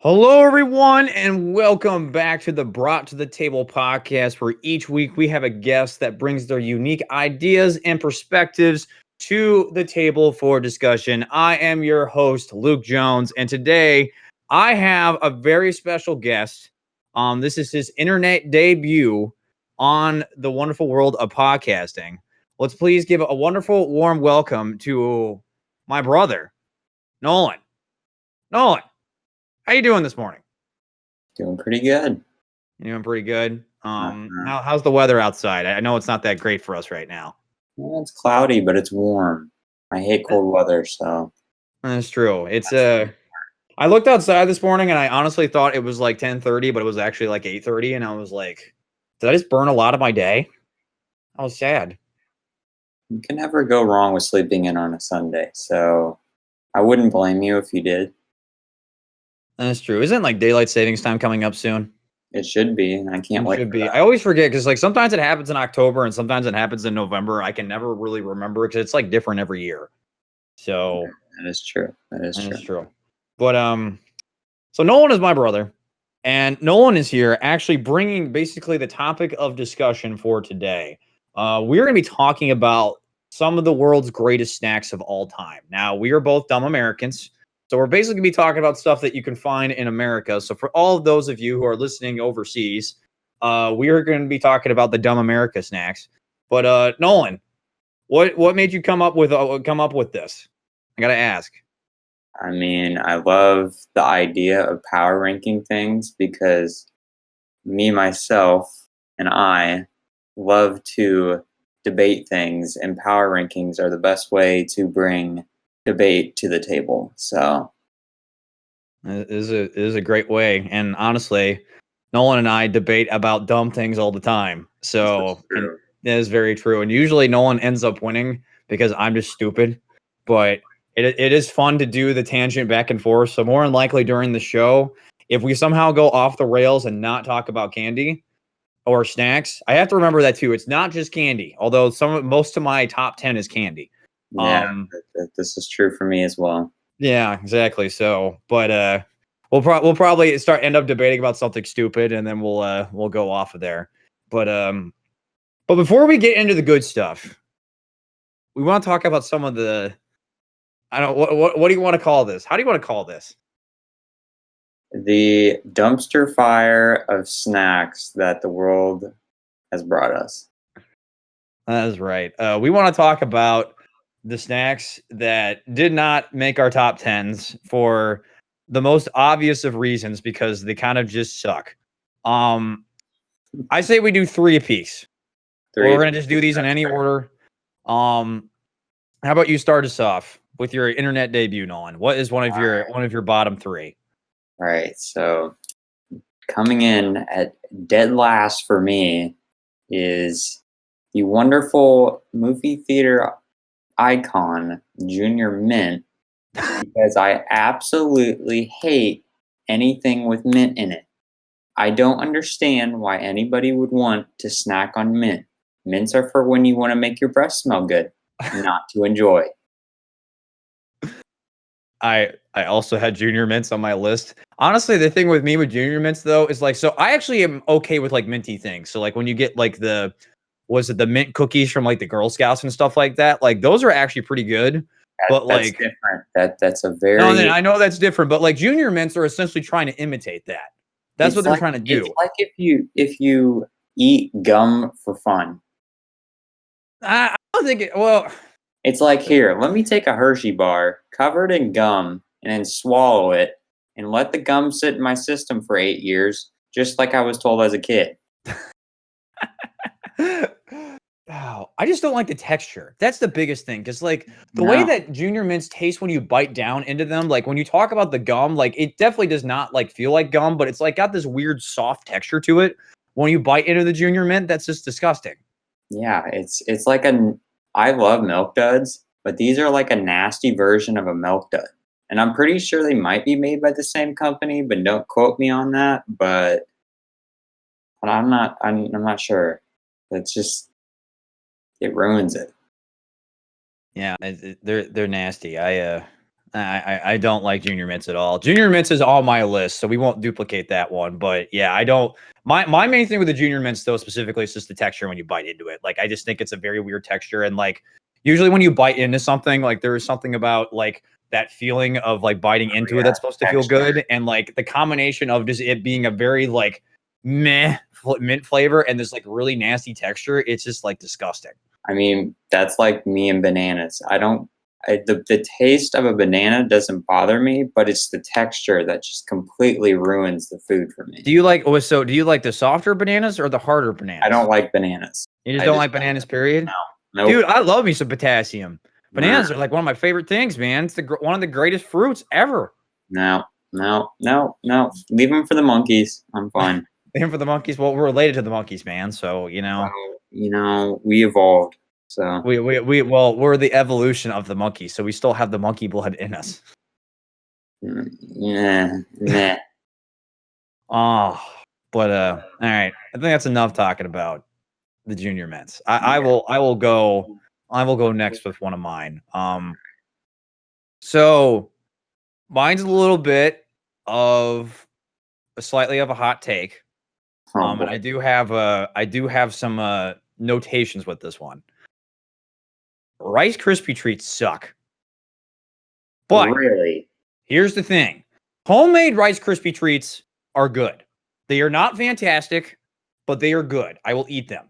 Hello, everyone, and welcome back to the Brought to the Table podcast, where each week we have a guest that brings their unique ideas and perspectives to the table for discussion. I am your host, Luke Jones, and today I have a very special guest. This is his internet debut on the wonderful world of podcasting. Let's please give a wonderful, warm welcome to my brother, Nolan. Nolan. How you doing this morning? Doing pretty good. You doing pretty good? Uh-huh. How's the weather outside? I know it's not that great for us right now. Well, it's cloudy, but it's warm. I hate cold weather, so That's true. It's that's I looked outside this morning and I honestly thought it was like 10:30, but it was actually like 8:30, and I was like, did I just burn a lot of my day? I was sad. you can never go wrong with sleeping in on a Sunday. So I wouldn't blame you if you did. That's true. Isn't like daylight savings time coming up soon? It should be, and I can't It wait should for be. that. I always forget because like sometimes it happens in October and sometimes it happens in November. I can never really remember because it's like different every year. So That is true. That is that's true. true. But so Nolan is my brother, and Nolan is here actually bringing basically the topic of discussion for today. We're going to be talking about some of the world's greatest snacks of all time. Now, we are both dumb Americans, so we're basically going to be talking about stuff that you can find in America. So for all of those of you who are listening overseas, we are going to be talking about the dumb America snacks. But Nolan, what made you come up with this? I got to ask. I mean, I love the idea of power ranking things because me, myself, and I love to debate things, and power rankings are the best way to bring debate to the table. So It is a great way, and honestly, Nolan and I debate about dumb things all the time. that's So, and true. that is very true. And usually, Nolan ends up winning because I'm just stupid. But it is fun to do the tangent back and forth. So, more than likely during the show, if we somehow go off the rails and not talk about candy or snacks, I have to remember that too. It's not just candy, although most of my top 10 is candy. Yeah, Um, this is true for me as well. Yeah, exactly. So, but we'll probably end up debating about something stupid, and then we'll go off of there. But before we get into the good stuff, we want to talk about some of the I don't what do you want to call this? How do you want to call this? The dumpster fire of snacks that the world has brought us. That is right. We want to talk about the snacks that did not make our top tens for the most obvious of reasons because they kind of just suck. I say we do three apiece. Or we're Three. gonna just do these in any order. Um, how about you start us off with your internet debut, Nolan? What is one of your bottom three? All right. So coming in at dead last for me is the wonderful movie theater icon Junior Mint because I absolutely hate anything with mint in it. I don't understand why anybody would want to snack on mint. Mints are for when you want to make your breath smell good, not to enjoy. I also had Junior Mints on my list. Honestly, the thing with me with Junior Mints though is like, so I actually am okay with like minty things. So like when you get like the mint cookies from like the Girl Scouts and stuff like that, like those are actually pretty good. But That's like, different. That's a no, and then very I know that's different, but like Junior Mints are essentially trying to imitate that. That's what they're trying to it's do. like if you eat gum for fun. I don't think well, It's like, here, let me take a Hershey bar covered in gum and then swallow it and let the gum sit in my system for 8 years, just like I was told as a kid. Oh, I just don't like the texture. That's the biggest thing. Cause like the way No. that Junior Mints taste when you bite down into them, like when you talk about the gum, like it definitely does not like feel like gum, but it's like got this weird soft texture to it. When you bite into the Junior Mint, that's just disgusting. Yeah, it's like I love Milk Duds, but these are like a nasty version of a Milk Dud. And I'm pretty sure they might be made by the same company, but don't quote me on that. But I'm not sure. It's just it ruins it. Yeah, they're nasty. I don't like Junior Mints at all. Junior Mints is on my list, so we won't duplicate that one. But yeah, I don't. My main thing with the Junior Mints though specifically is just the texture when you bite into it. Like I just think it's a very weird texture, and like usually when you bite into something, like there is something about like that feeling of like biting into it that's supposed to feel good, and like the combination of just it being a very like meh mint flavor and this like really nasty texture, it's just like disgusting. I mean, that's like me and bananas. The taste of a banana doesn't bother me, but it's the texture that just completely ruins the food for me. Do you like do you like the softer bananas or the harder bananas? I don't like bananas. You just don't like bananas, period? No. Nope. Dude, I love me some potassium. Bananas are like one of my favorite things, man. It's one of the greatest fruits ever. No. Leave them for the monkeys. I'm fine. Leave them for the monkeys. Well, we're related to the monkeys, man. So, you know. We evolved. So we're the evolution of the monkey. So we still have the monkey blood in us. Nah. Oh, but all right. I think that's enough talking about the Junior Mints. I will go next with one of mine. So mine's a little bit of slightly of a hot take. And I do have some notations with this one. Rice Krispie treats suck. But really, here's the thing. Homemade Rice Krispie treats are good. They are not fantastic, but they are good. I will eat them.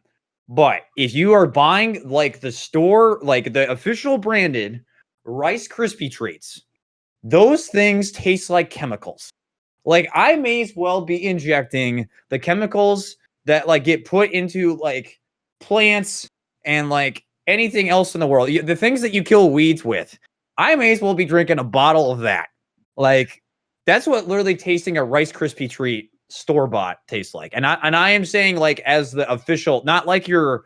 But if you are buying like the store, like the official branded Rice Krispie treats, those things taste like chemicals. Like I may as well be injecting the chemicals that like get put into like plants and like anything else in the world. The things that you kill weeds with. I may as well be drinking a bottle of that. Like that's what literally tasting a Rice Krispie treat store-bought tastes like. And I am saying like as the official, not like your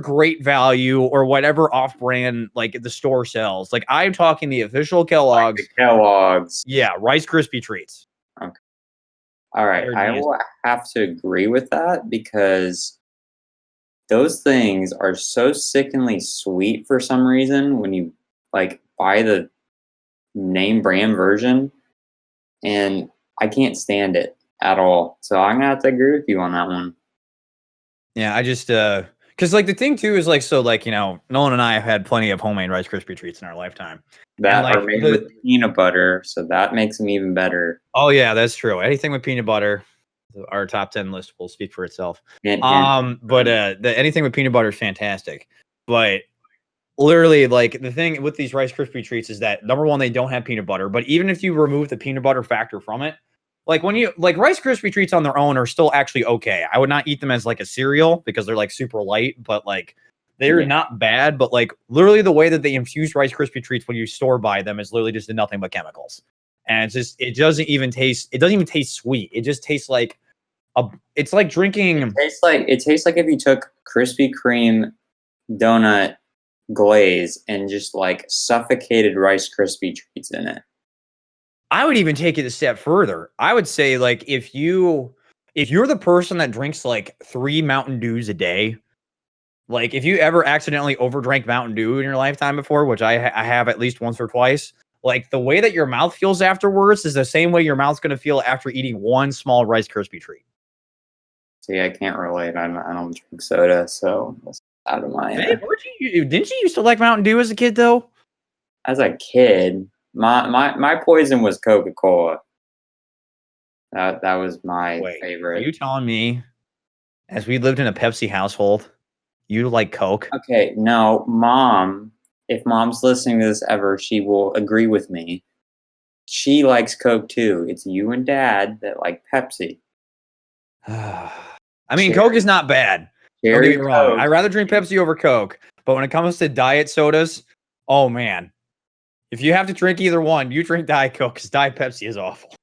Great Value or whatever off-brand like the store sells. Like I'm talking the official Kellogg's. Like Kellogg's. Yeah, Rice Krispie treats. Okay. All right. I will have to agree with that because those things are so sickeningly sweet for some reason when you like buy the name brand version, and I can't stand it at all. So I'm gonna have to agree with you on that one. Yeah, I just because like the thing too is like so like Nolan and I have had plenty of homemade Rice Krispie treats in our lifetime that are made with peanut butter, so that makes them even better. Oh yeah, that's true. Anything with peanut butter, our top 10 list will speak for itself. But anything with peanut butter is fantastic. But literally, like the thing with these Rice Krispie treats is that number one, they don't have peanut butter. But even if you remove the peanut butter factor from it, like when you like Rice Krispie treats on their own are still actually okay. I would not eat them as like a cereal because they're like super light, but like they're not bad. But like literally the way that they infuse Rice Krispie treats when you store buy them is literally just nothing but chemicals. And it doesn't even taste sweet. It just tastes like it's like drinking. It tastes like if you took Krispy Kreme donut glaze and just like suffocated Rice Krispie treats in it. I would even take it a step further. I would say like if you're the person that drinks like 3 Mountain Dews a day, like if you ever accidentally overdrank Mountain Dew in your lifetime before, which I have at least once or twice, like the way that your mouth feels afterwards is the same way your mouth's going to feel after eating one small Rice Krispie treat. See, I can't relate. I don't drink soda, so that's out of my. Hey, didn't you used to like Mountain Dew as a kid though? As a kid, my poison was Coca-Cola. That was my favorite. Are you telling me, as we lived in a Pepsi household, you like Coke? Okay, no, Mom. If Mom's listening to this ever, she will agree with me. She likes Coke too. It's you and Dad that like Pepsi. I mean, Coke is not bad. Don't get me wrong. I'd rather drink Pepsi over Coke. But when it comes to diet sodas, oh man. If you have to drink either one, you drink Diet Coke because Diet Pepsi is awful.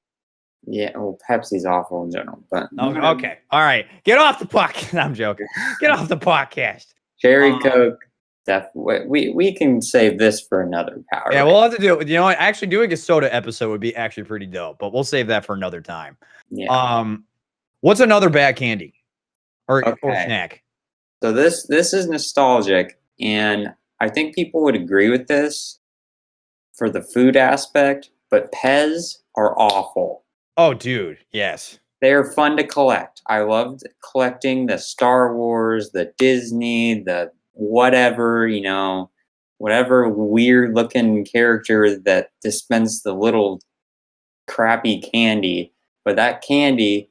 Yeah, well, Pepsi's awful in general. But okay. All right. Get off the podcast. I'm joking. Get off the podcast. Cherry Coke. We can save this for another power. Yeah, we'll have to do it. You know what? Actually doing a soda episode would be actually pretty dope, but we'll save that for another time. Yeah. What's another bad candy or snack? So this is nostalgic, and I think people would agree with this. for the food aspect, but Pez are awful. Oh, dude, yes. They're fun to collect. I loved collecting the Star Wars, the Disney, the whatever, whatever weird looking character that dispensed the little crappy candy. But that candy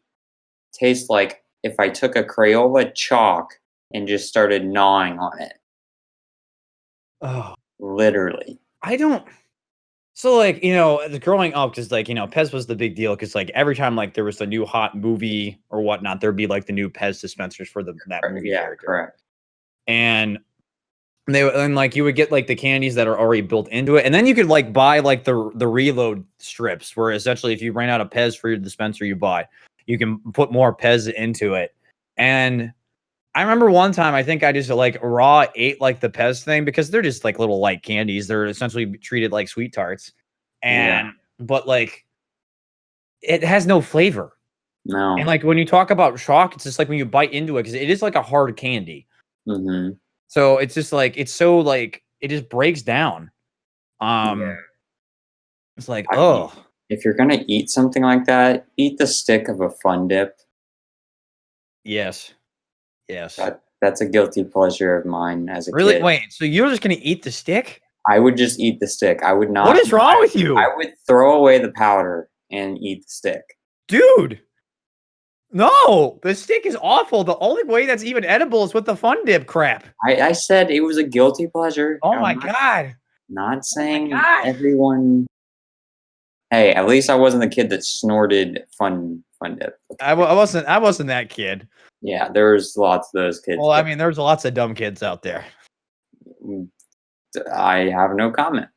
tastes like if I took a Crayola chalk and just started gnawing on it. Oh, Literally. I don't. So, like, growing up, just like, Pez was the big deal because, like, every time, like, there was a new hot movie or whatnot, there'd be, like, the new Pez dispensers for that movie Yeah, character. correct. And like, you would get, like, the candies that are already built into it. And then you could, like, buy, like, the reload strips where essentially if you ran out of Pez for your dispenser you buy, you can put more Pez into it. And I remember one time, I think I just like raw ate like the Pez thing because they're just like little light candies. They're essentially treated like sweet tarts. But like it has no flavor. No. And like when you talk about chalk, it's just like when you bite into it because it is like a hard candy. Mm-hmm. So it's just like it's so like it just breaks down. It's like, oh. If you're gonna eat something like that, eat the stick of a Fun Dip. Yes. That's a guilty pleasure of mine as a kid. Really? Wait, so you're just gonna eat the stick? I would just eat the stick. I would not. What is wrong with you? I would throw away the powder and eat the stick. Dude. No, the stick is awful. The only way that's even edible is with the Fun Dip crap. I said it was a guilty pleasure. Oh my God. Not saying everyone. Hey, at least I wasn't the kid that snorted Fun Dip. I wasn't that kid. Yeah, there's lots of those kids. Well, I mean, there's lots of dumb kids out there. I have no comment.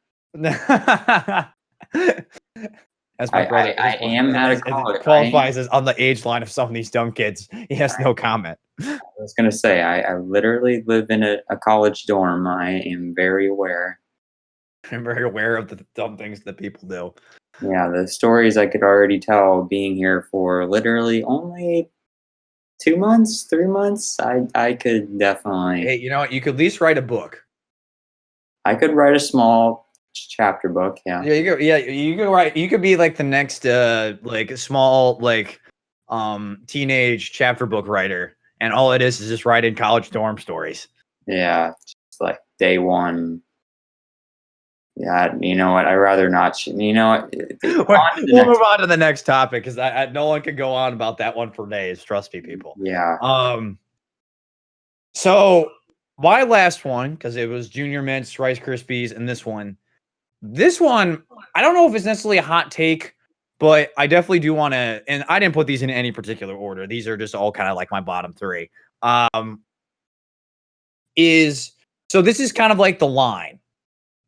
As my brother, I am out of college. Qualifies as on the age line of some of these dumb kids. He has no comment. I was gonna say I literally live in a college dorm. I am very aware. I'm very aware of the dumb things that people do. Yeah, the stories I could already tell being here for literally only 2 months, 3 months. I could definitely. Hey, you know what? You could at least write a book. I could write a small chapter book. Yeah. Yeah, you could write. You could be like the next like small like teenage chapter book writer, and all it is just writing college dorm stories. Yeah, just like day one. Yeah, you know what? I'd rather not. You know what? We'll move on to the next topic because Nolan could go on about that one for days. Trust me, people. Yeah. So my last one, because it was Junior Mints, Rice Krispies, and this one. This one, I don't know if it's necessarily a hot take, but I definitely do want to. And I didn't put these in any particular order. These are just all kind of like my bottom three. So this is kind of like the line.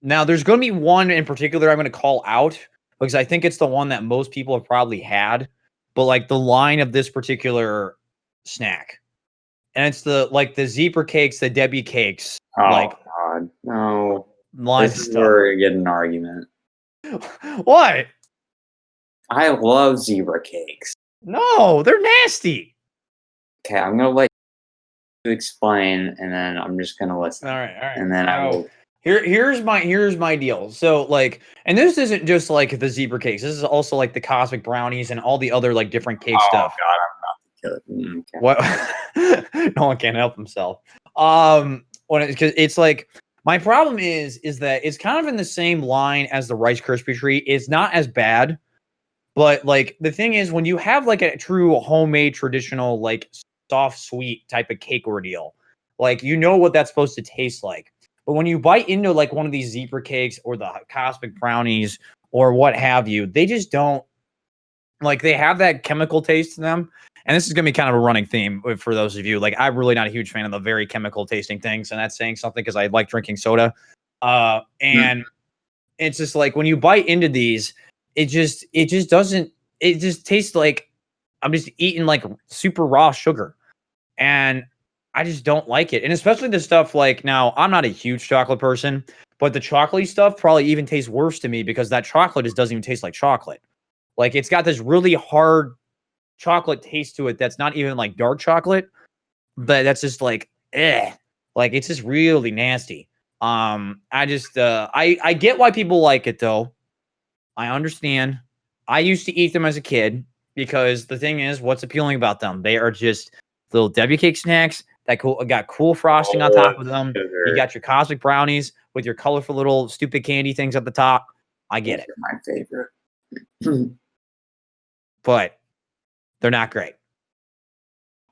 Now, there's going to be one in particular I'm going to call out because I think it's the one that most people have probably had, but like the line of this particular snack. And it's the zebra cakes, the Debbie cakes. Oh, God. No. Line this is where you get an argument. What? I love zebra cakes. No, they're nasty. Okay, I'm going to let you explain, and then I'm just going to listen. All right. And then I will... Here's my deal. So like, and this isn't just like the zebra cakes. This is also like the cosmic brownies and all the other like different cake stuff. God, I'm about to kill it. Okay. What? No one can help himself. Because it's like my problem is that it's kind of in the same line as the Rice Krispie treat. It's not as bad, but like the thing is when you have like a true homemade traditional like soft sweet type of cake ordeal, like you know what that's supposed to taste like. But when you bite into like one of these zebra cakes or the cosmic brownies or what have you, they just don't like they have that chemical taste to them. And this is going to be kind of a running theme for those of you. Like I'm really not a huge fan of the very chemical tasting things. And that's saying something because I like drinking soda. And it's just like when you bite into these, it just tastes like I'm just eating like super raw sugar. And I just don't like it. And especially the stuff like now, I'm not a huge chocolate person, but the chocolatey stuff probably even tastes worse to me because that chocolate just doesn't even taste like chocolate. Like it's got this really hard chocolate taste to it that's not even like dark chocolate, but that's just like, like it's just really nasty. I just I get why people like it though. I understand. I used to eat them as a kid because the thing is, what's appealing about them? They are just little Debbie cake snacks that got cool frosting on top of them. You Sugar. got your cosmic brownies with your colorful little stupid candy things at the top. I get Those it, are my favorite. but they're not great.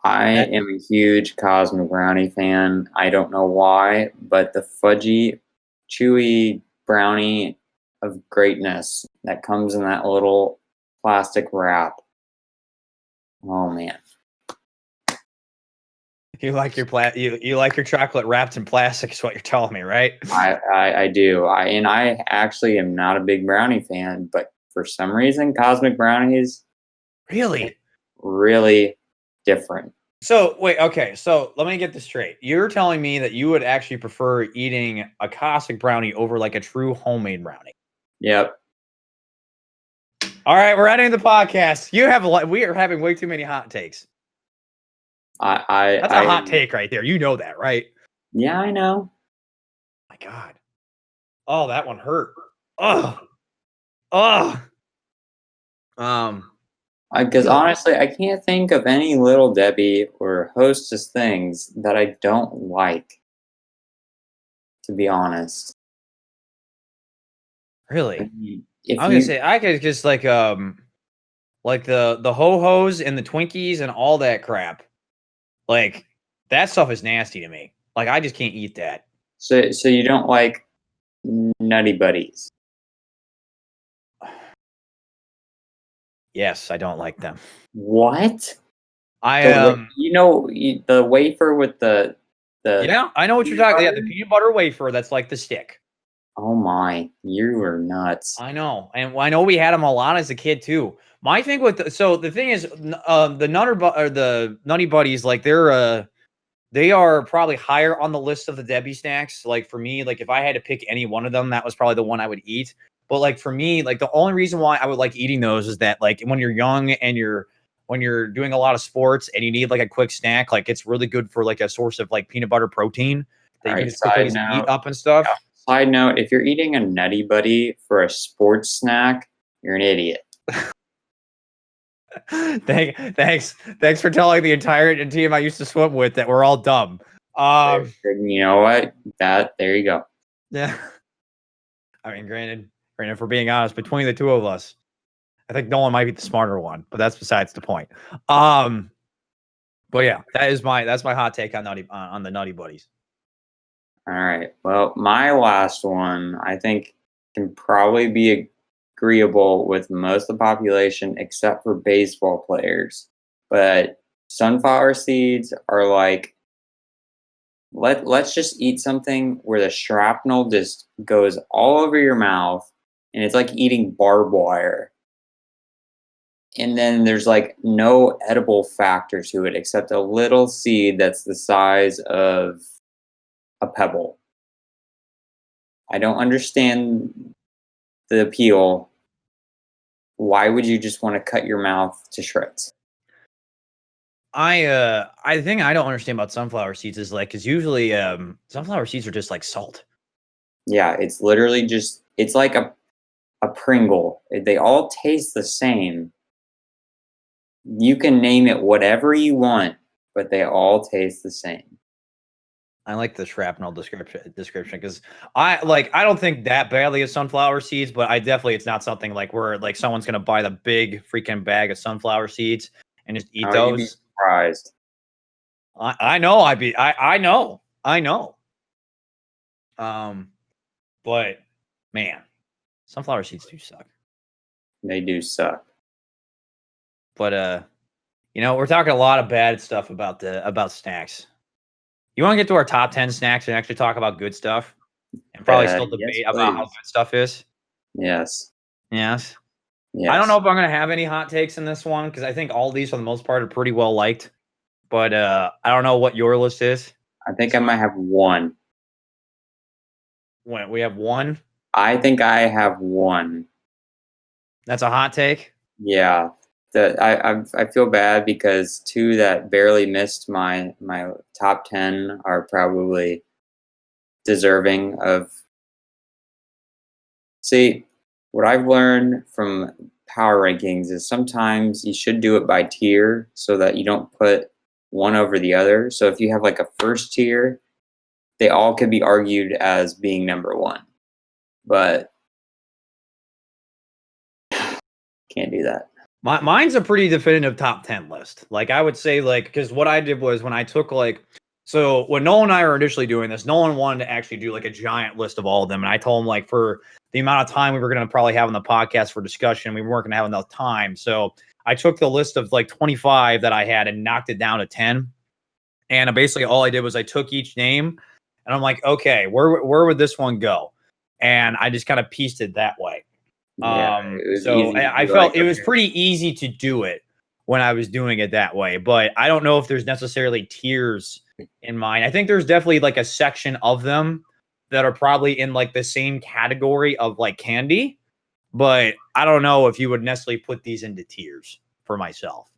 I am a huge Cosmic Brownie fan. I don't know why, but the fudgy, chewy brownie of greatness that comes in that little plastic wrap. Oh man. You like your you like your chocolate wrapped in plastic is what you're telling me, right? I do. I actually am not a big brownie fan, but for some reason Cosmic Brownies Really? really different. So wait, okay. So let me get this straight. You're telling me that you would actually prefer eating a cosmic brownie over like a true homemade brownie. Yep. All right, we're ending the podcast. We are having way too many hot takes. That's a hot take right there. You know that, right? Yeah, I know. My God. Oh, that one hurt. Oh. Oh. Because honestly, I can't think of any Little Debbie or Hostess things that I don't like. To be honest, Really? if I'm gonna you say I could just like the ho-hos and the Twinkies and all that crap. Like that stuff is nasty to me. Like I just can't eat that. so you don't like Nutty Buddies. Yes, I don't like them. What? I The wafer with the yeah, I know what you're peanut talking. Yeah, the butter? peanut butter wafer that's like the stick. Oh my, you are nuts. I know, and I know we had them a lot as a kid too. My thing with the thing is, the or the Nutty Buddies, like they are probably higher on the list of the Debbie snacks. Like for me, like if I had to pick any one of them, that was probably the one I would eat. But like for me, like the only reason why I would like eating those is that like when you're young and when you're doing a lot of sports and you need like a quick snack, like it's really good for like a source of like peanut butter protein that All you can right, just quickly just eat up and stuff. Side note, if you're eating a Nutty Buddy for a sports snack, you're an idiot. Thanks for telling the entire team I used to swim with that we're all dumb. You know what? There you go. Yeah. I mean, granted, if we're being honest, between the two of us, I think Nolan might be the smarter one, but that's besides the point. But yeah, that's my hot take on on the Nutty Buddies. All right. Well, my last one, I think, can probably be agreeable with most of the population except for baseball players. But sunflower seeds are like, let's just eat something where the shrapnel just goes all over your mouth and it's like eating barbed wire. And then there's like no edible factor to it except a little seed that's the size of a pebble. I don't understand the appeal. Why would you just want to cut your mouth to shreds? I think I don't understand about sunflower seeds is like because usually sunflower seeds are just like salt. Yeah, it's literally just it's like a Pringle. They all taste the same. You can name it whatever you want, but they all taste the same. I like the shrapnel description because I don't think that badly of sunflower seeds, but I definitely it's not something like where like someone's gonna buy the big freaking bag of sunflower seeds and just eat How would you be those. surprised? I know I know. But man, sunflower seeds do suck. They do suck. But we're talking a lot of bad stuff about snacks. You want to get to our top 10 snacks and actually talk about good stuff and probably still Yes, debate about how please. good stuff is? Yes. Yes. Yes. I don't know if I'm going to have any hot takes in this one because I think all these, for the most part, are pretty well liked. But I don't know what your list is. I think I might have one. When we have one, I think I have one. that's a hot take. Yeah. I feel bad because two that barely missed my top 10 are probably deserving of. See, what I've learned from power rankings is sometimes you should do it by tier so that you don't put one over the other. So if you have like a first tier, they all could be argued as being number one, but can't do that. Mine's a pretty definitive top 10 list. Like I would say, like, because what I did was when I took so when Nolan and I were initially doing this, Nolan wanted to actually do like a giant list of all of them. And I told him like for the amount of time we were going to probably have on the podcast for discussion, we weren't going to have enough time. So I took the list of like 25 that I had and knocked it down to 10. And basically all I did was I took each name and I'm like, okay, where would this one go? And I just kind of pieced it that way. So I felt it was pretty easy to do it when I was doing it that way, but I don't know if there's necessarily tiers in mine. I think there's definitely like a section of them that are probably in like the same category of like candy, but I don't know if you would necessarily put these into tiers for myself.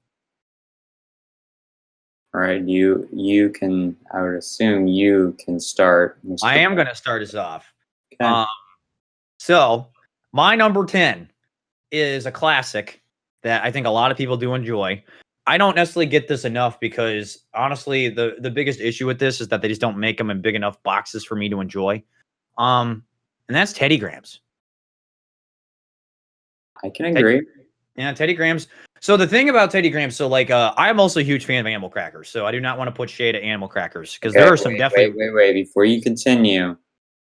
All right, you can. I would assume you can start. I am going to start us off. Okay. So my number 10 is a classic that I think a lot of people do enjoy. I don't necessarily get this enough because honestly, the biggest issue with this is that they just don't make them in big enough boxes for me to enjoy. And that's Teddy Grahams. I can agree. Teddy Grahams. So the thing about Teddy Grahams, so like I'm also a huge fan of animal crackers. So I do not want to put shade at animal crackers because there are some definitely. Wait. Before you continue,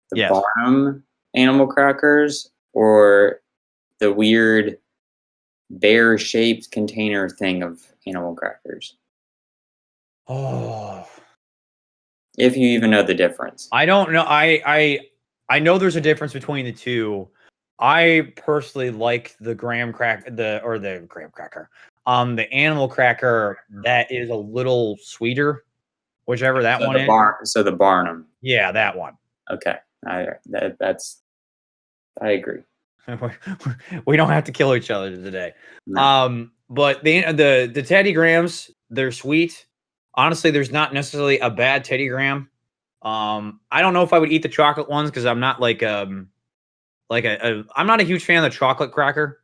the Barnum animal crackers or the weird bear-shaped container thing of animal crackers? Oh, if you even know the difference. I don't know. I know there's a difference between the two. I personally like the graham cracker, the animal cracker that is a little sweeter, whichever that one is. So the Barnum. Yeah, that one. Okay, I agree. We don't have to kill each other today. No. But the Teddy Grahams, they're sweet. Honestly, there's not necessarily a bad Teddy Graham. I don't know if I would eat the chocolate ones because I'm not I'm not a huge fan of the chocolate cracker.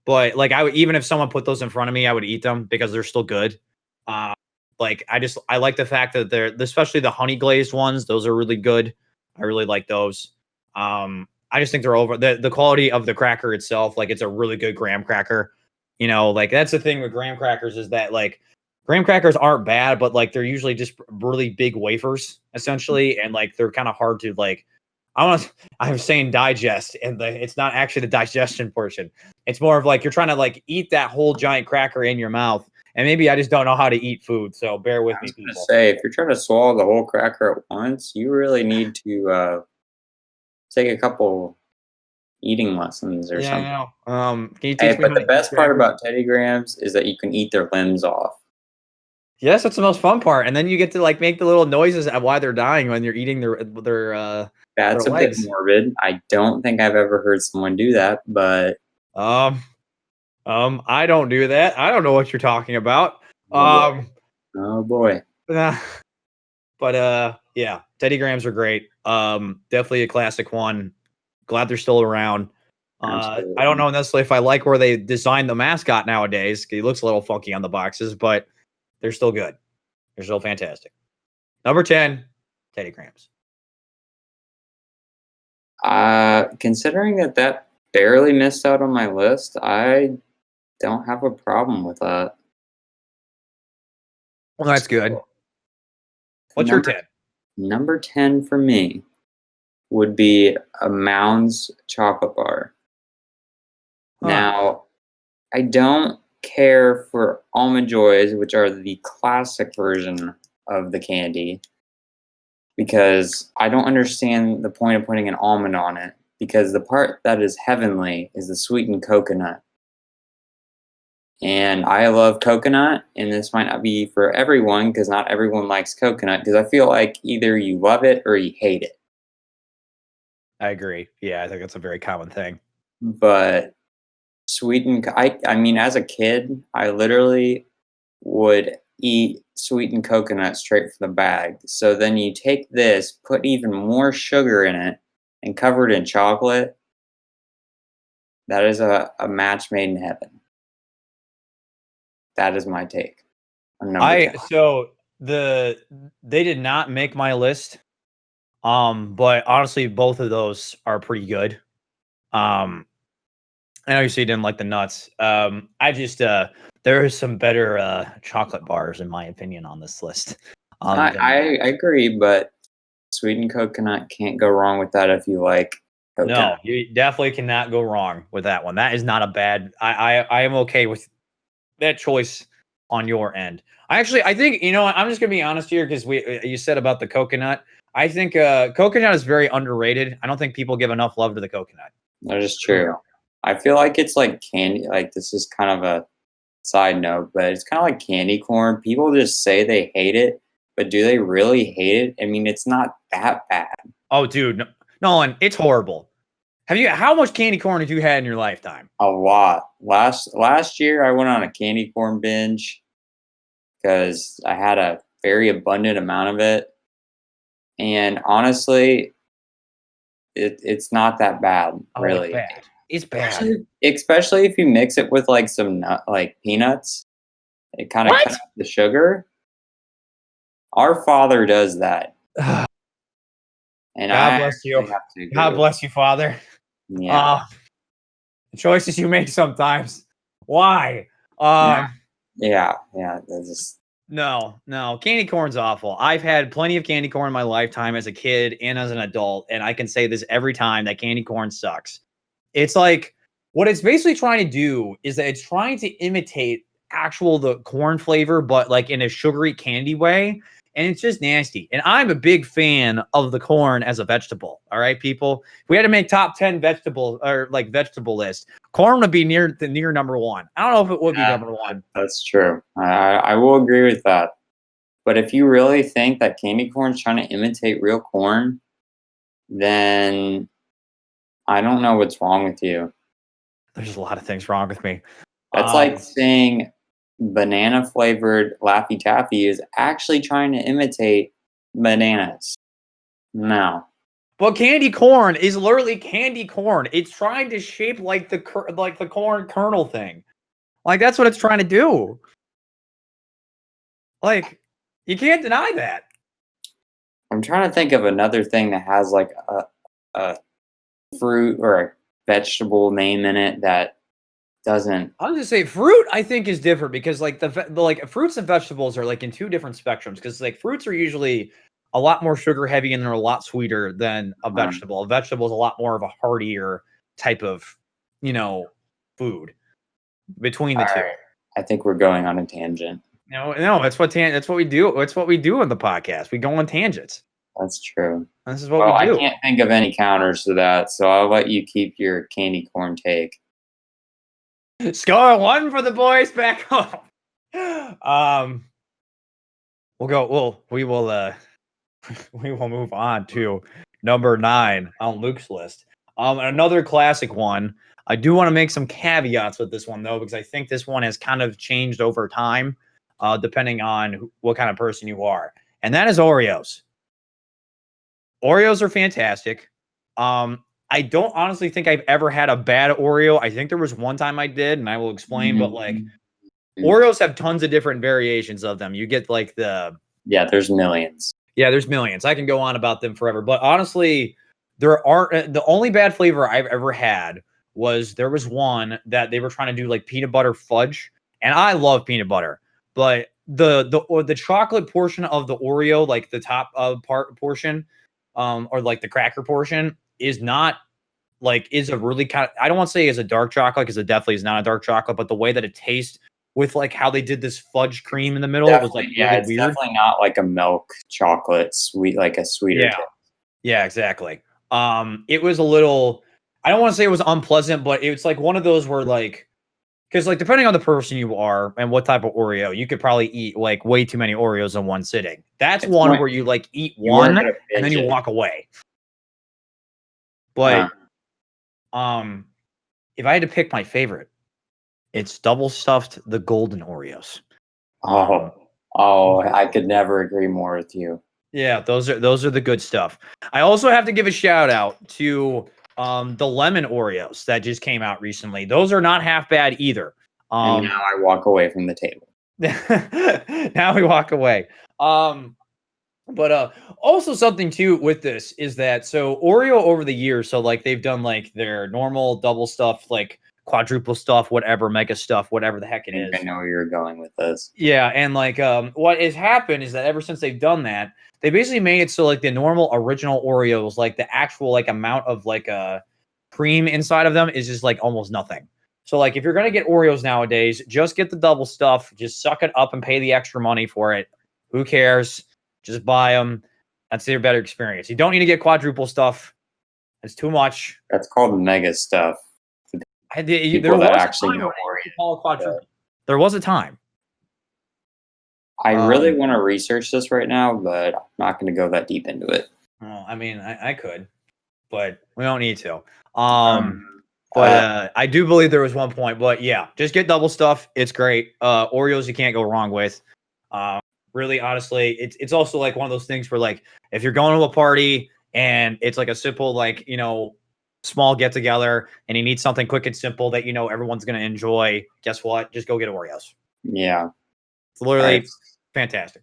But like I would, even if someone put those in front of me, I would eat them because they're still good. I like the fact that they're, especially the honey glazed ones, those are really good. I really like those. I just think they're over the quality of the cracker itself. Like it's a really good graham cracker. You know, like that's the thing with graham crackers is that like graham crackers aren't bad, but like they're usually just really big wafers essentially. And like, they're kind of hard to like, I'm saying digest and it's not actually the digestion portion. It's more of like, you're trying to like eat that whole giant cracker in your mouth. And maybe I just don't know how to eat food. So bear with me. I was going to say, if you're trying to swallow the whole cracker at once, you really need to take a couple eating lessons or something. I know. Can you teach me? But the best part about Teddy Grahams is that you can eat their limbs off. Yes, that's the most fun part. And then you get to like make the little noises at why they're dying when you're eating their that's a bit morbid. I don't think I've ever heard someone do that, but I don't do that. I don't know what you're talking about. Oh boy. But yeah, Teddy Grahams are great. Definitely a classic one. Glad they're still around. I don't know necessarily if I like where they designed the mascot nowadays. He looks a little funky on the boxes, but they're still good. They're still fantastic. Number 10, Teddy Grahams. Considering that barely missed out on my list, I don't have a problem with that. Well, that's good. What's your 10? Number 10 for me would be a Mounds chocolate bar. Now, I don't care for Almond Joys, which are the classic version of the candy, because I don't understand the point of putting an almond on it, because the part that is heavenly is the sweetened coconut. And I love coconut, and this might not be for everyone because not everyone likes coconut, because I feel like either you love it or you hate it. I agree. Yeah, I think that's a very common thing. But sweetened, I mean, as a kid, I literally would eat sweetened coconut straight from the bag. So then you take this, put even more sugar in it, and cover it in chocolate. That is a match made in heaven. That is my take on number 10. So they did not make my list. But honestly, both of those are pretty good. I know you say you didn't like the nuts. I just there is some better chocolate bars in my opinion on this list. I agree, but sweetened coconut can't go wrong with that if you like coconut. No, you definitely cannot go wrong with that one. That is not a bad. I am okay with that choice on your end. I think I'm just gonna be honest here because you said about the coconut. I think coconut is very underrated. I don't think people give enough love to the coconut. That is true. I feel like it's like candy. Like this is kind of a side note, but it's kind of like candy corn. People just say they hate it, but do they really hate it? I mean, it's not that bad. Oh, dude, Nolan, it's horrible. How much candy corn have you had in your lifetime? A lot. Last year, I went on a candy corn binge because I had a very abundant amount of it, and honestly, it's not that bad, really. It's bad. Especially if you mix it with like some peanuts, it kind of cuts out the sugar. Our father does that, and God bless you. God bless you, Father. Yeah. The choices you make sometimes. Why? Yeah. That's just... No. Candy corn's awful. I've had plenty of candy corn in my lifetime as a kid and as an adult, and I can say this every time that candy corn sucks. It's like what it's basically trying to do is that it's trying to imitate the corn flavor, but like in a sugary candy way. And it's just nasty. And I'm a big fan of the corn as a vegetable. All right, people. If we had to make top 10 vegetable list, corn would be near number one. I don't know if it would be number one. That's true. I will agree with that. But if you really think that candy corn is trying to imitate real corn, then I don't know what's wrong with you. There's a lot of things wrong with me. That's like saying banana flavored Laffy Taffy is actually trying to imitate bananas. No. But candy corn is literally candy corn. It's trying to shape like the corn kernel thing. Like that's what it's trying to do. Like you can't deny that. I'm trying to think of another thing that has like a fruit or a vegetable name in it that doesn't. I was gonna say fruit. I think is different because like the fruits and vegetables are like in two different spectrums. Because like fruits are usually a lot more sugar heavy and they're a lot sweeter than a vegetable. A vegetable is a lot more of a heartier type of food between the two. Right. I think we're going on a tangent. No, that's what we do. That's what we do on the podcast. We go on tangents. That's true. This is what we do. I can't think of any counters to that, so I'll let you keep your candy corn take. Score one for the boys back home. We will move on to number 9 on Luke's list. Another classic one. I do want to make some caveats with this one though, because I think this one has kind of changed over time, depending on what kind of person you are, and that is Oreos. Oreos are fantastic. I don't honestly think I've ever had a bad Oreo. I think there was one time I did, and I will explain. But like, Oreos have tons of different variations of them. You get like there's millions. Yeah, there's millions. I can go on about them forever. But honestly, the only bad flavor I've ever had there was one that they were trying to do like peanut butter fudge, and I love peanut butter, but the chocolate portion of the Oreo, like the top portion, or like the cracker portion, is not like is a really kind of, I don't want to say is a dark chocolate because it definitely is not a dark chocolate, but the way that it tastes with like how they did this fudge cream in the middle was like it's weird. Definitely not like a milk chocolate sweet, like a sweeter taste. Yeah, exactly. It was a little, I don't want to say it was unpleasant, but it's like one of those where like, because like depending on the person you are and what type of Oreo, you could probably eat like way too many Oreos in one sitting. That's one where you like eat one and then you walk away. But if I had to pick my favorite, it's double stuffed the golden Oreos. Oh, I could never agree more with you. Yeah, those are the good stuff. I also have to give a shout out to the lemon Oreos that just came out recently. Those are not half bad either. And now I walk away from the table. Now we walk away. But also something too with this is that so Oreo over the years, so like they've done like their normal double stuff, like quadruple stuff, whatever, mega stuff, whatever the heck it I think is. I know where you're going with this. Yeah, and like what has happened is that ever since they've done that, they basically made it so like the normal original Oreos, like the actual like amount of like cream inside of them is just like almost nothing. So like if you're gonna get Oreos nowadays, just get the double stuff, just suck it up and pay the extra money for it. Who cares? Just buy them. That's your better experience. You don't need to get quadruple stuff. It's too much. That's called mega stuff. There People was that a actually time know when I used to Oreo. call it quadruple. There was a time. I really want to research this right now, but I'm not going to go that deep into it. Well, I mean, I could, but we don't need to. But I do believe there was one point. But yeah, just get double stuff. It's great. Oreos you can't go wrong with. Really, honestly, it's also like one of those things where like if you're going to a party and it's like a simple like small get together and you need something quick and simple that everyone's gonna enjoy. Guess what? Just go get Oreos. Yeah, It's literally fantastic.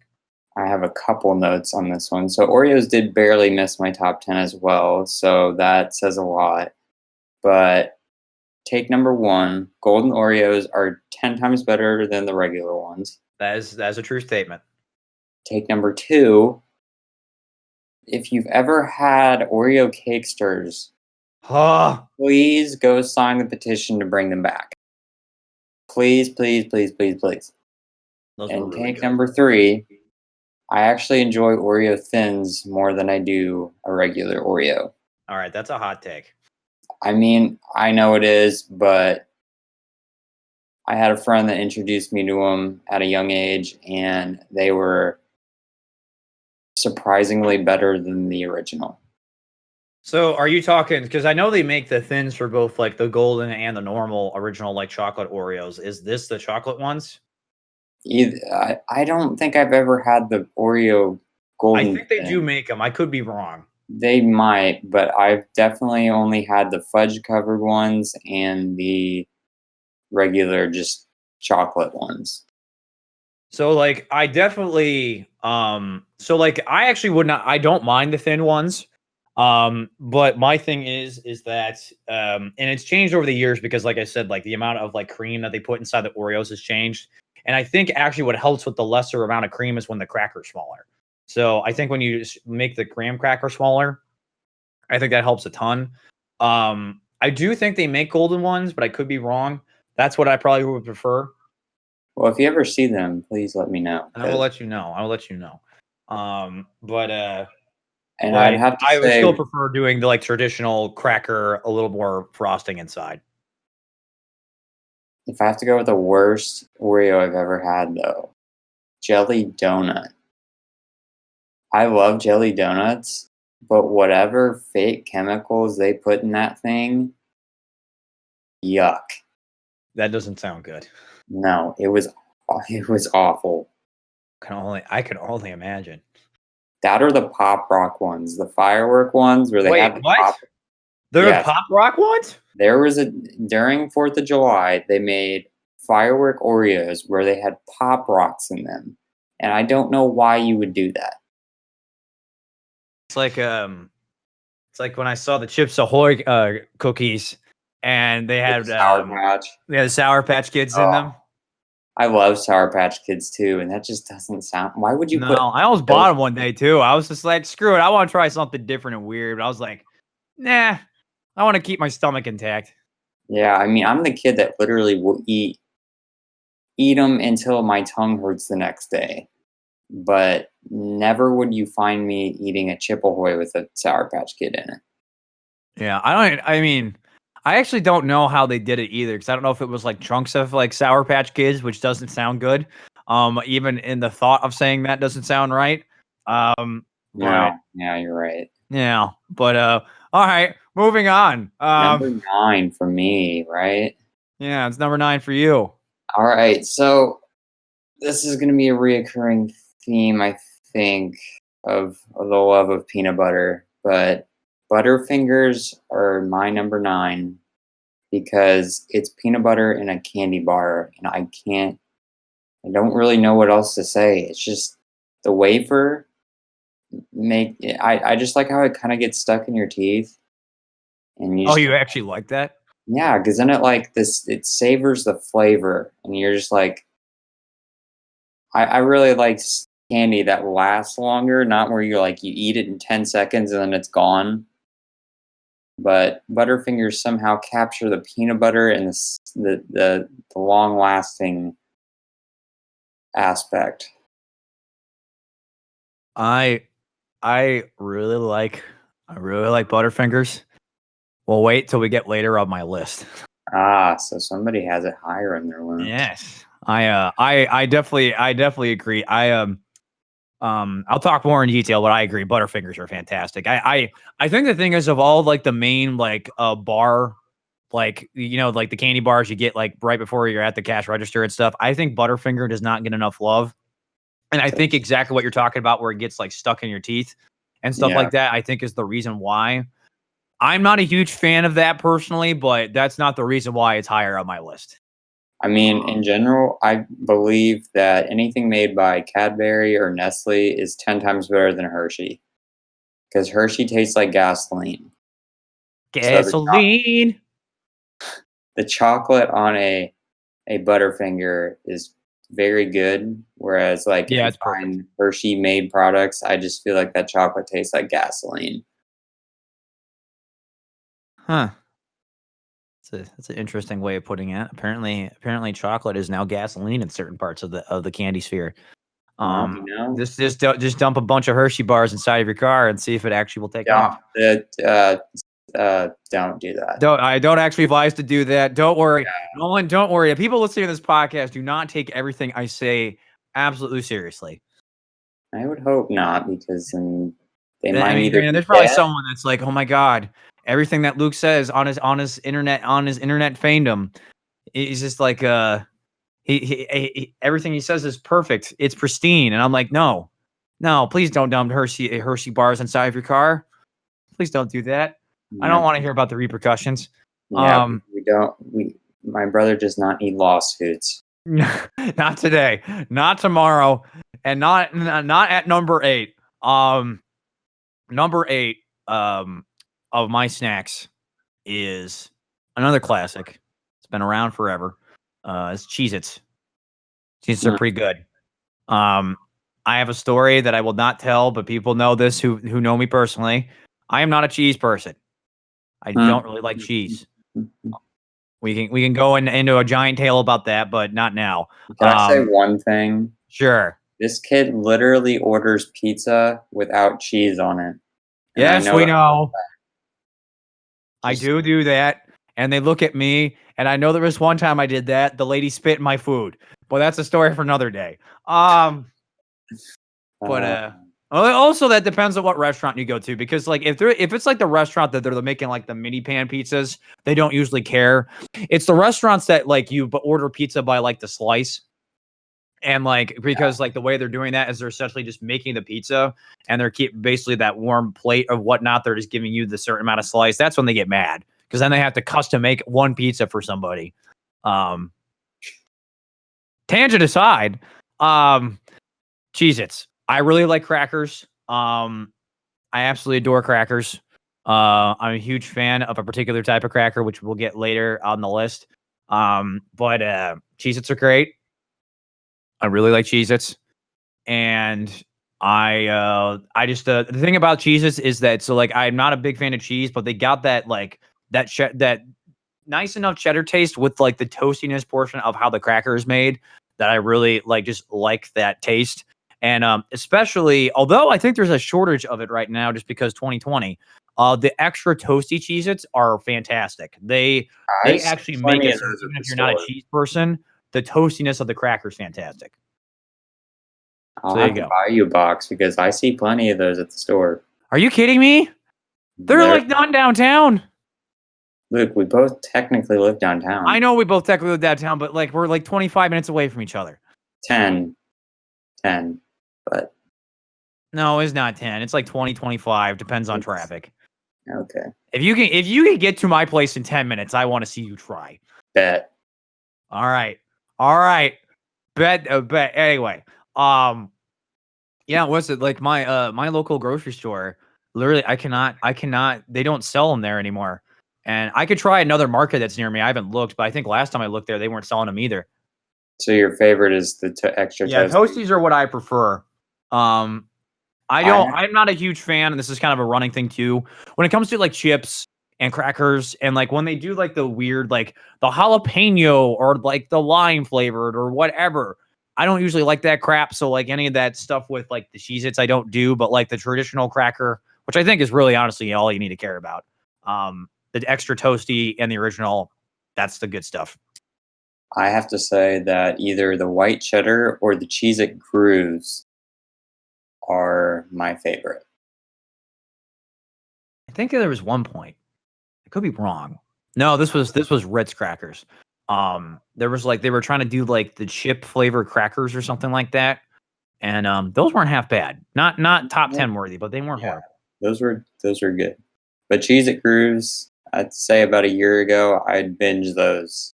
I have a couple notes on this one. So Oreos did barely miss my top 10 as well, so that says a lot. But take number 1, golden Oreos are 10 times better than the regular ones. That's a true statement. Take number 2, if you've ever had Oreo cakesters, please go sign the petition to bring them back. Please, please, please, please, please. And Really take good. number 3, I actually enjoy Oreo Thins more than I do a regular Oreo. All right, that's a hot take. I mean, I know it is, but I had a friend that introduced me to them at a young age, and they were surprisingly better than the original. So are you talking, because I know they make the thins for both like the golden and the normal original like chocolate Oreos. Is this the chocolate ones? I don't think I've ever had the Oreo golden. I think they do make them. I could be wrong. They might, but I've definitely only had the fudge covered ones and the regular just chocolate ones. So like I definitely so like I actually would not, I don't mind the thin ones. But my thing is that and it's changed over the years because like I said, like the amount of like cream that they put inside the Oreos has changed. And I think actually what helps with the lesser amount of cream is when the cracker's smaller. So I think when you make the graham cracker smaller, I think that helps a ton. I do think they make golden ones, but I could be wrong. That's what I probably would prefer. Well, if you ever see them, please let me know. I will let you know. I will let you know. But and I'd have to I would say, still prefer doing the like traditional cracker, a little more frosting inside. if I have to go with the worst Oreo I've ever had, though, jelly donut. I love jelly donuts, but whatever fake chemicals they put in that thing, yuck. That doesn't sound good. No, it was awful. I can only imagine. That or the pop rock ones, the firework ones where they have the what? pop. There are Yes. pop rock ones? There was during 4th of July, they made firework Oreos where they had pop rocks in them. And I don't know why you would do that. It's like when I saw the Chips Ahoy cookies and they had Sour Patch. they had the Sour Patch Kids in them. I love Sour Patch Kids too, and that just doesn't sound. Why would you put? I almost bought them one day too. I was just like, screw it. I want to try something different and weird. But I was like, nah, I want to keep my stomach intact. Yeah, I mean, I'm the kid that literally will eat them until my tongue hurts the next day. But never would you find me eating a Chip Ahoy with a Sour Patch Kid in it. Yeah, I actually don't know how they did it either, because I don't know if it was like chunks of like Sour Patch Kids, which doesn't sound good. Even in the thought of saying that doesn't sound right. Yeah, you're right. Yeah, but all right, moving on. Number 9 for me, right? Yeah, it's number 9 for you. All right, so this is going to be a reoccurring theme, I think, of the love of peanut butter. But Butterfingers are my number 9 because it's peanut butter in a candy bar, and I don't really know what else to say. It's just the wafer I just like how it kind of gets stuck in your teeth, and Oh, you actually like that? yeah, because then it savors the flavor, and you're just like, I really like candy that lasts longer, not where you eat it in 10 seconds and then it's gone. But Butterfingers somehow capture the peanut butter and the long lasting aspect. I I really like Butterfingers. We'll wait till we get later on my list. Ah, so somebody has it higher in their list. Yes. I definitely agree. I'll talk more in detail, but I agree. Butterfingers are fantastic. I think the thing is of all like the main like bar, like like the candy bars you get like right before you're at the cash register and stuff. I think Butterfinger does not get enough love. And I think exactly what you're talking about, where it gets like stuck in your teeth and stuff Yeah. like that, I think is the reason why. I'm not a huge fan of that personally, but that's not the reason why it's higher on my list. I mean, in general, I believe that anything made by Cadbury or Nestle is 10 times better than Hershey because Hershey tastes like gasoline. So Gasoline. the chocolate on a Butterfinger is very good, whereas like if Yeah, you it's perfect. find Hershey made products, I just feel like that chocolate tastes like gasoline. Huh. That's an interesting way of putting it. Apparently chocolate is now gasoline in certain parts of the candy sphere. Well, you know, Just dump a bunch of Hershey bars inside of your car and see if it actually will take don't off. don't do that. I don't actually advise to do that. Don't worry. Nolan, don't worry. People listening to this podcast do not take everything I say absolutely seriously. I would hope not, because then they I might mean, either granted, be there's probably dead. someone that's like, "Oh my god, everything that Luke says on his internet fandom is just like everything he says is perfect. It's pristine." And I'm like, "No. No, please don't dump Hershey bars inside of your car. Please don't do that. I don't Yeah, want to hear about the repercussions." yeah, Um we don't. My brother does not need lawsuits. Not today, not tomorrow, and not at number 8. Um, number 8 of my snacks is another classic. It's been around forever. It's Cheez-Its. Cheez-Its are Mm, pretty good. Um, I have a story that I will not tell, but people know this who know me personally. I am not a cheese person. I mm, don't really like mm, cheese. mm, mm. We can go into a giant tale about that, but not now. Can I say one thing? Sure. This kid literally orders pizza without cheese on it, and I Yes, know we that know. I just do that, and they look at me, and I know there was one time I did that. The lady spit in my food, but that's a story for another day. Um, but uh, also that depends on what restaurant you go to, because like if it's like the restaurant that they're making like the mini pan pizzas, they don't usually care. It's the restaurants that like you order pizza by like the slice. And like because like the way they're doing that is they're essentially just making the pizza and they're keep basically that warm plate of whatnot. They're just giving you the certain amount of slice. That's when they get mad because then they have to custom make one pizza for somebody. Um, Tangent aside, um, Cheez-Its. I really like crackers. I absolutely adore crackers. I'm a huge fan of a particular type of cracker, which we'll get later on the list. But Cheez-Its are great. I really like Cheez-Its. And I just the thing about cheeses is that so like I'm not a big fan of cheese, but they got that like that nice enough cheddar taste with like the toastiness portion of how the cracker is made that I really like just like that taste. And especially although I think there's a shortage of it right now just because 2020, the extra toasty Cheez-Its are fantastic. I They see actually make plenty it of so those at even the if you're not a store. cheese person, the toastiness of the cracker is fantastic. I'll So there you have to go. buy you a box because I see plenty of those at the store. Are you kidding me? They're There, like not downtown. look, we both technically live downtown. I know we both technically live downtown, but like we're like 25 minutes away from each other. 10, 10, but No, it's not 10. It's like 20, 25. Depends on it's traffic. okay. If you can get to my place in 10 minutes, I want to see you try. Bet. All right. All right. Bet. Anyway, yeah, what's it like? My local grocery store. Literally, I cannot. They don't sell them there anymore. And I could try another market that's near me. I haven't looked, but I think last time I looked there, they weren't selling them either. So your favorite is the extra Yeah, toasty. toasties are what I prefer. Um, I'm not a huge fan, and this is kind of a running thing too. When it comes to like chips and crackers, and like when they do like the weird, like the jalapeno or like the lime flavored or whatever, I don't usually like that crap. So like any of that stuff with like the Cheez-Its, I don't do, but like the traditional cracker, which I think is really honestly all you need to care about. The extra toasty and the original, that's the good stuff. I have to say that either the white cheddar or the Cheez-It grooves are my favorite. I think there was one point. I could be wrong. No, this was Ritz crackers. There was like they were trying to do like the chip flavor crackers or something like that, and those weren't half bad. Not top 10 worthy, but they weren't Yeah, horrible. those were good. But Cheez-It grooves, I'd say about a year ago, I'd binge those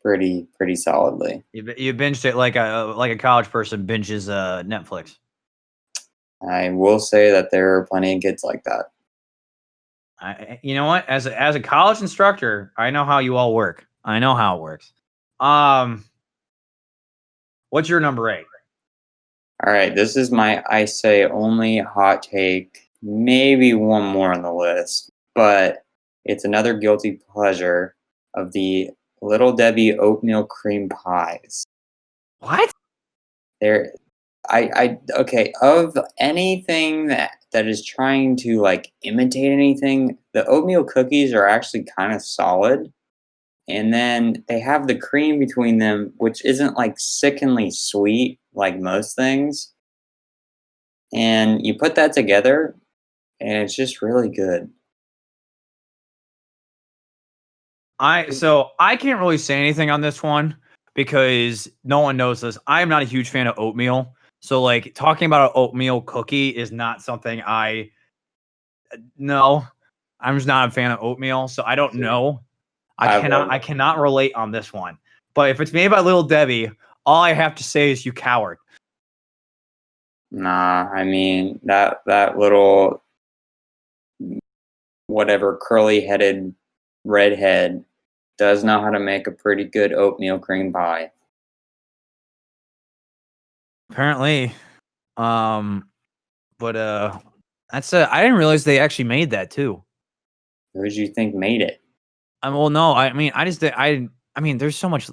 pretty solidly. You binged it like a college person binges Netflix. I will say that there are plenty of kids like that. You know what? As a college instructor, I know how you all work. I know how it works. What's your number 8? All right, this is my I say only hot take. Maybe one more on the list, but it's another guilty pleasure of the Little Debbie oatmeal cream pies. What? They're okay, of anything that is trying to like imitate anything, the oatmeal cookies are actually kind of solid. And then they have the cream between them, which isn't like sickeningly sweet like most things. And you put that together, and it's just really good. I can't really say anything on this one because no one knows this. I'm not a huge fan of oatmeal. So like talking about an oatmeal cookie is not something I no. I'm just not a fan of oatmeal, so I don't know. I love I cannot relate on this one. But if it's made by Little Debbie, all I have to say is you coward. Nah, I mean that little whatever curly-headed redhead does know how to make a pretty good oatmeal cream pie. Apparently. But that's I didn't realize they actually made that too. Who do you think made it? Well, no, I mean, I mean, there's so much.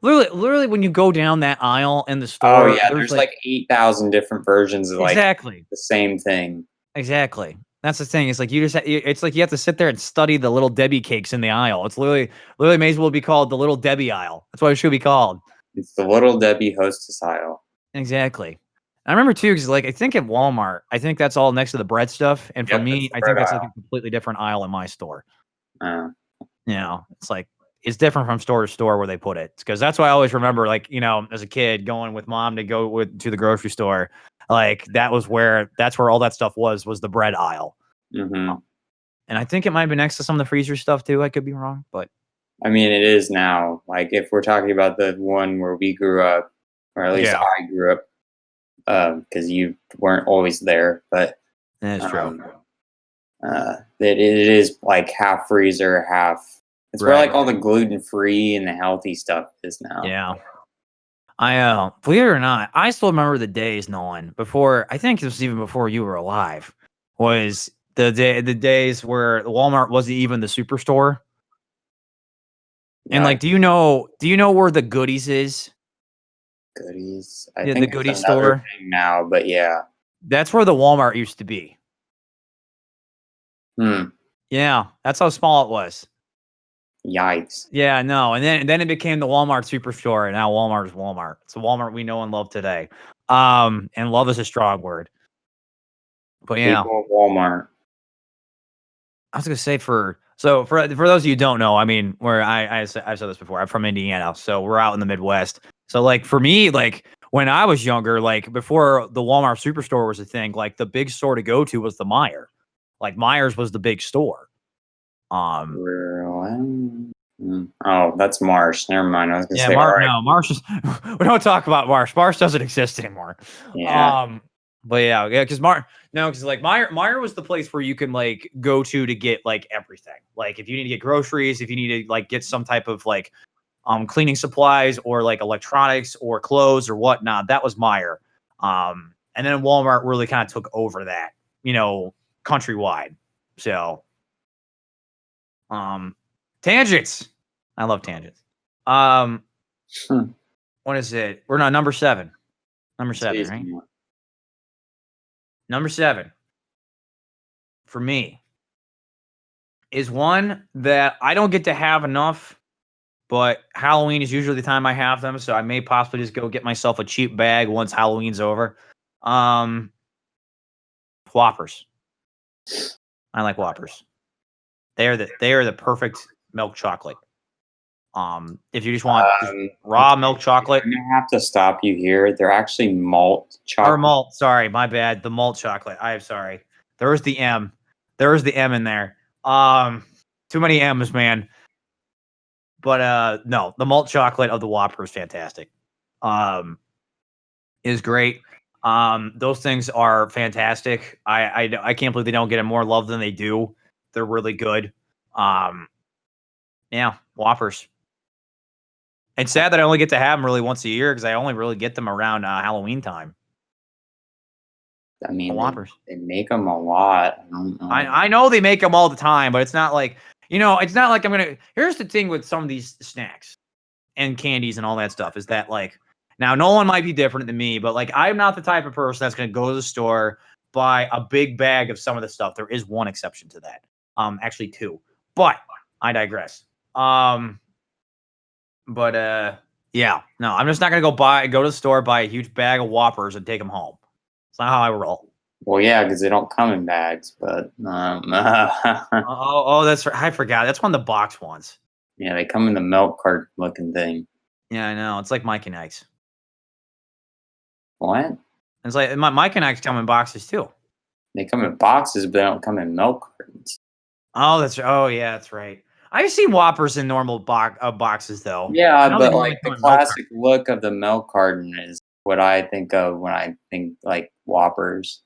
Literally, when you go down that aisle in the Oh store, yeah, there's there's like 8,000 different versions of like exactly, the same thing. exactly. That's the thing. It's like it's like you have to sit there and study the Little Debbie cakes in the aisle. It's literally may as well be called the Little Debbie aisle. That's what it should be called. It's the Little Debbie hostess aisle. Exactly. I remember too, because like I think at Walmart, I think that's all next to the bread stuff, and for Yep, me, it's the I think bread that's like a aisle. completely different aisle in my store. Uh, You know, it's like it's different from store to store where they put it. Because that's why I always remember, like, you know, as a kid going with mom to to the grocery store, like that's where all that stuff was the bread aisle. mhm. And I think it might have been next to some of the freezer stuff too. I could be wrong, but I mean, it is now. Like if we're talking about the one where we grew up, or at least yeah, I grew up, because you weren't always there, but that's true. um, it is like half freezer, half. It's where Right. like all the gluten free and the healthy stuff is now. Yeah. I believe it or not, I still remember the days, Nolan, before I think it was even before you were alive, was the days where Walmart wasn't even the superstore. And Yeah, like, do you know where the goodies is? goodies. I Yeah, the think it's goodie another store. thing now, but yeah. That's where the Walmart used to be. Hmm. Yeah, that's how small it was. Yikes. Yeah, no, and then it became the Walmart superstore, and now Walmart is Walmart. It's the Walmart we know and love today. And love is a strong word, but yeah, People of Walmart. I was gonna say for those of you who don't know, I mean, where I've said this before. I'm from Indiana, so we're out in the Midwest. So like for me, like when I was younger, like before the Walmart Superstore was a thing, like the big store to go to was the Meijer. Like Myers was the big store. Really? Oh, that's Marsh. Never mind. I was gonna Yeah, say, all right, No, Marsh is we don't talk about Marsh. Marsh doesn't exist anymore. yeah. But yeah, because because like Meyer was the place where you can like go to get like everything. Like if you need to get groceries, if you need to like get some type of like cleaning supplies or like electronics or clothes or whatnot, that was Meyer. And then Walmart really kind of took over that, countrywide. So tangents. I love tangents. Hmm. What is it? We're not number 7. Number It's 7, easy. right? Number 7 for me is one that I don't get to have enough, but Halloween is usually the time I have them, so I may possibly just go get myself a cheap bag once Halloween's over. Whoppers. I like Whoppers. They are the perfect milk chocolate. If you just want just raw milk chocolate I'm gonna have to stop you here. They're actually malt or chocolate. malt, sorry, my bad. The malt chocolate. I'm sorry. There was the M. There was the M in there. Too many M's, man. But no, the malt chocolate of the Whopper is fantastic. Is great. Those things are fantastic. I can't believe they don't get more love than they do. They're really good. Yeah, Whoppers. It's sad that I only get to have them really once a year because I only really get them around Halloween time. I mean, Whoppers. they make them a lot. I don't know. I know they make them all the time, but it's not like it's not like I'm gonna. Here's the thing with some of these snacks and candies and all that stuff is that like now Nolan might be different than me, but like I'm not the type of person that's gonna go to the store, buy a big bag of some of the stuff. There is one exception to that. Actually two, but I digress. But yeah, no, I'm just not gonna go to the store, buy a huge bag of Whoppers and take them home. It's not how I roll. Well, yeah, because they don't come in bags, but That's right. I forgot. That's one of the box ones. yeah, they come in the milk cart looking thing. Yeah, I know. It's like Mike and Ike's. What? It's like Mike and Ike's come in boxes too. They come in boxes, but they don't come in milk cartons. Oh yeah, that's right. I've seen Whoppers in normal boxes though. I Yeah, know they but normally like the come in milk classic look of the milk carton is what I think of when I think like Whoppers.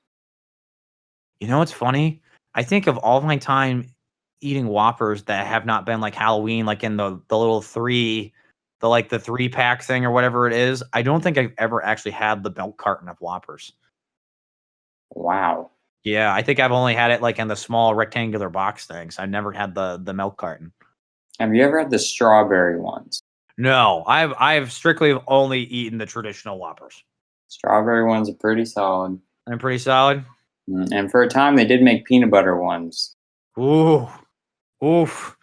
You know what's funny? I think of all my time eating Whoppers that have not been like Halloween, like in the little the 3-pack thing or whatever it is. I don't think I've ever actually had the milk carton of Whoppers. Wow. Yeah, I think I've only had it like in the small rectangular box things. I've never had the milk carton. Have you ever had the strawberry ones? No, I've strictly only eaten the traditional Whoppers. Strawberry ones are pretty solid. I'm pretty solid. And for a time, they did make peanut butter ones. Ooh, oof,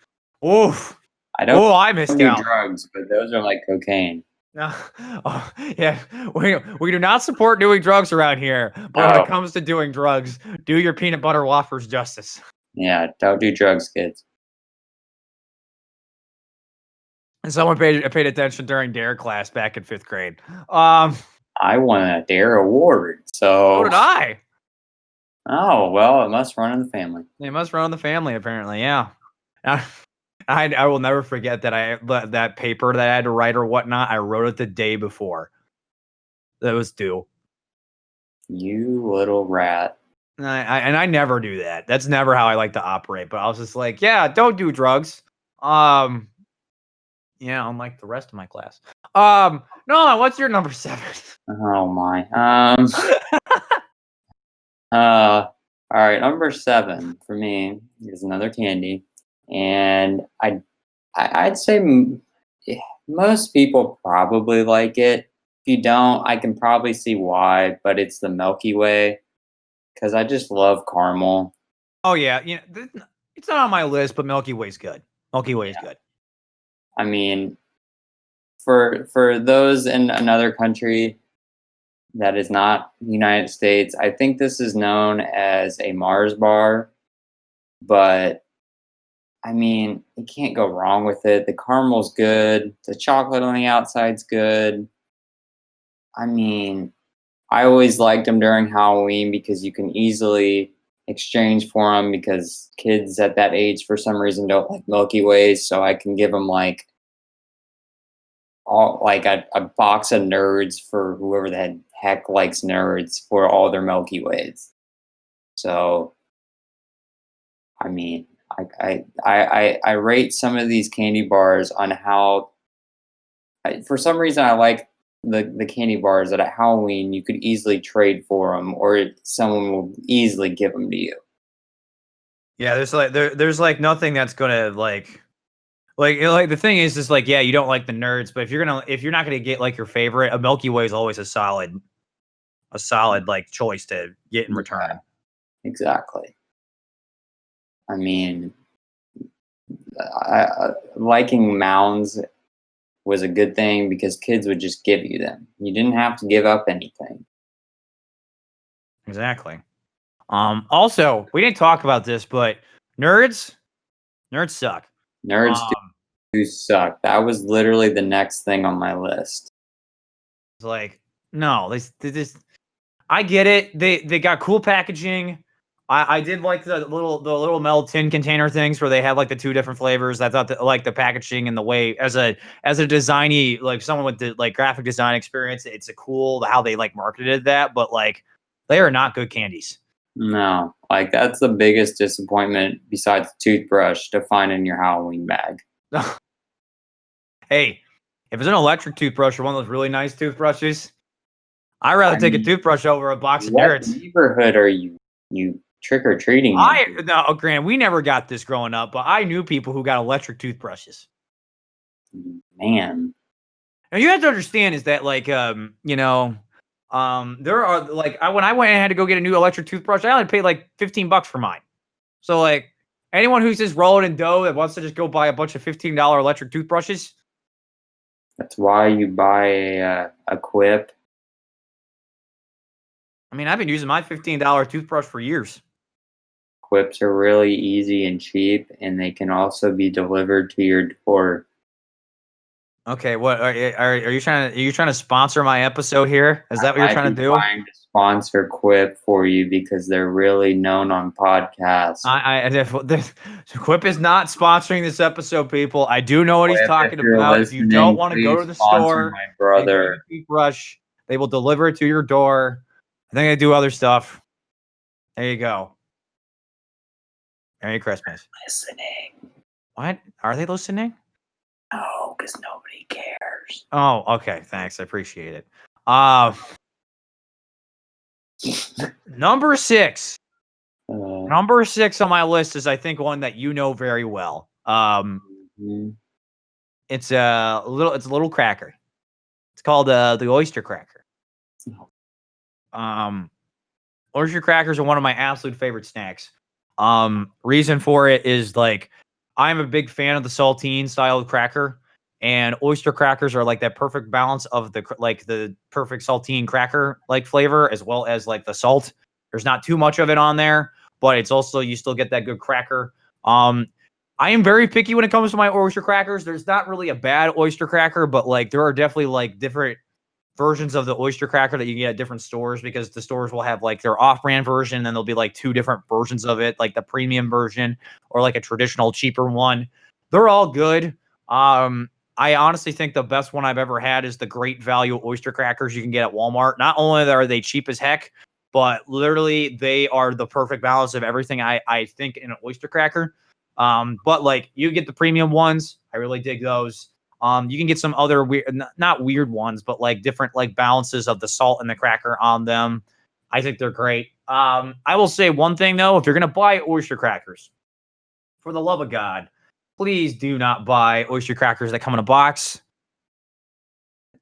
oof. I don't Oh, I missed do out. drugs, but those are like cocaine. No, oh, yeah, we do not support doing drugs around here. But when Oh, it comes to doing drugs, do your peanut butter Whoppers justice. yeah, don't do drugs, kids. And someone paid attention during Dare class back in 5th grade. Um, I won a Dare award, so so did I. oh well, it must run in the family. They must run in the family, apparently. Yeah. I will never forget that paper that I had to write or whatnot. I wrote it the day before that was due. You little rat. And I never do that. That's never how I like to operate. But I was just like, yeah, don't do drugs. Yeah, unlike the rest of my class. No, what's your number 7? Oh my. All right, number 7 for me is another candy, and I'd say most people probably like it. If you don't, I can probably see why, but it's the Milky Way because I just love caramel. Oh yeah, it's not on my list, but Milky Way's good. Milky Way's good. I mean, for those in another country that is not the United States, I think this is known as a Mars bar, but I mean, you can't go wrong with it. The caramel's good. The chocolate on the outside's good. I mean, I always liked them during Halloween because you can easily exchange for them because kids at that age for some reason don't like Milky Ways, so I can give them like all like a box of Nerds for whoever the heck likes Nerds for all their Milky Ways. So, I mean, I rate some of these candy bars on how. For some reason, I like the candy bars that at Halloween you could easily trade for them, or someone will easily give them to you. Yeah, there's like nothing that's gonna like the thing is like yeah, you don't like the Nerds, but if you're not gonna get like your favorite, a Milky Way is always a solid like choice to get in return. Yeah, exactly. I mean, liking Mounds was a good thing because kids would just give you them. You didn't have to give up anything. Exactly. Also, we didn't talk about this, but nerds suck. Nerds Um, do suck. That was literally the next thing on my list. it's like no, they just I get it. They got cool packaging. I did like the little metal tin container things where they had like the two different flavors. I thought that like the packaging and the way as a designy like someone with the like graphic design experience, it's a cool how they like marketed that, but like they are not good candies. No, like that's the biggest disappointment besides toothbrush to find in your Halloween bag. Hey, if it's an electric toothbrush or one of those really nice toothbrushes, I'd rather take a toothbrush over a box of What Nerds. neighborhood are you trick or treating? No, Grant, we never got this growing up, but I knew people who got electric toothbrushes. Man, Now you have to understand is that like there are like when I went and had to go get a new electric toothbrush, I only paid like $15 for mine. So like anyone who's just rolling in dough that wants to just go buy a bunch of $15 electric toothbrushes, that's why you buy a Quip. I mean, I've been using my $15 toothbrush for years. Quips are really easy and cheap, and they can also be delivered to your door. Okay, what are you trying to sponsor my episode here? Is that what you're trying to do? Trying to sponsor Quip for you because they're really known on podcasts. Quip is not sponsoring this episode, people. I do know what he's talking about. If you don't want to go to the store, my brother. Toothbrush, they will deliver it to your door. I think they do other stuff. There you go. Merry Christmas. Listening. What? Are they listening? No, because nobody cares. Oh, okay. Thanks. I appreciate it. Number 6. Number 6 on my list is I think one that you know very well. It's a little cracker. It's called the oyster cracker. Oyster crackers are one of my absolute favorite snacks. Reason for it is like I'm a big fan of the saltine style cracker, and oyster crackers are like that perfect balance of the perfect saltine cracker like flavor as well as like the salt. There's not too much of it on there, but it's also you still get that good cracker. I am very picky when it comes to my oyster crackers. There's not really a bad oyster cracker, but like there are definitely like different versions of the oyster cracker that you get at different stores because the stores will have like their off-brand version and then there'll be like two different versions of it, like the premium version or like a traditional cheaper one. They're all good. I honestly think the best one I've ever had is the Great Value oyster crackers you can get at Walmart. Not only are they cheap as heck, but literally they are the perfect balance of everything I think in an oyster cracker. But like you get the premium ones. I really dig those. You can get some other weird, not weird ones, but like different like balances of the salt and the cracker on them. I think they're great. I will say one thing though, if you're gonna buy oyster crackers, for the love of God, please do not buy oyster crackers that come in a box.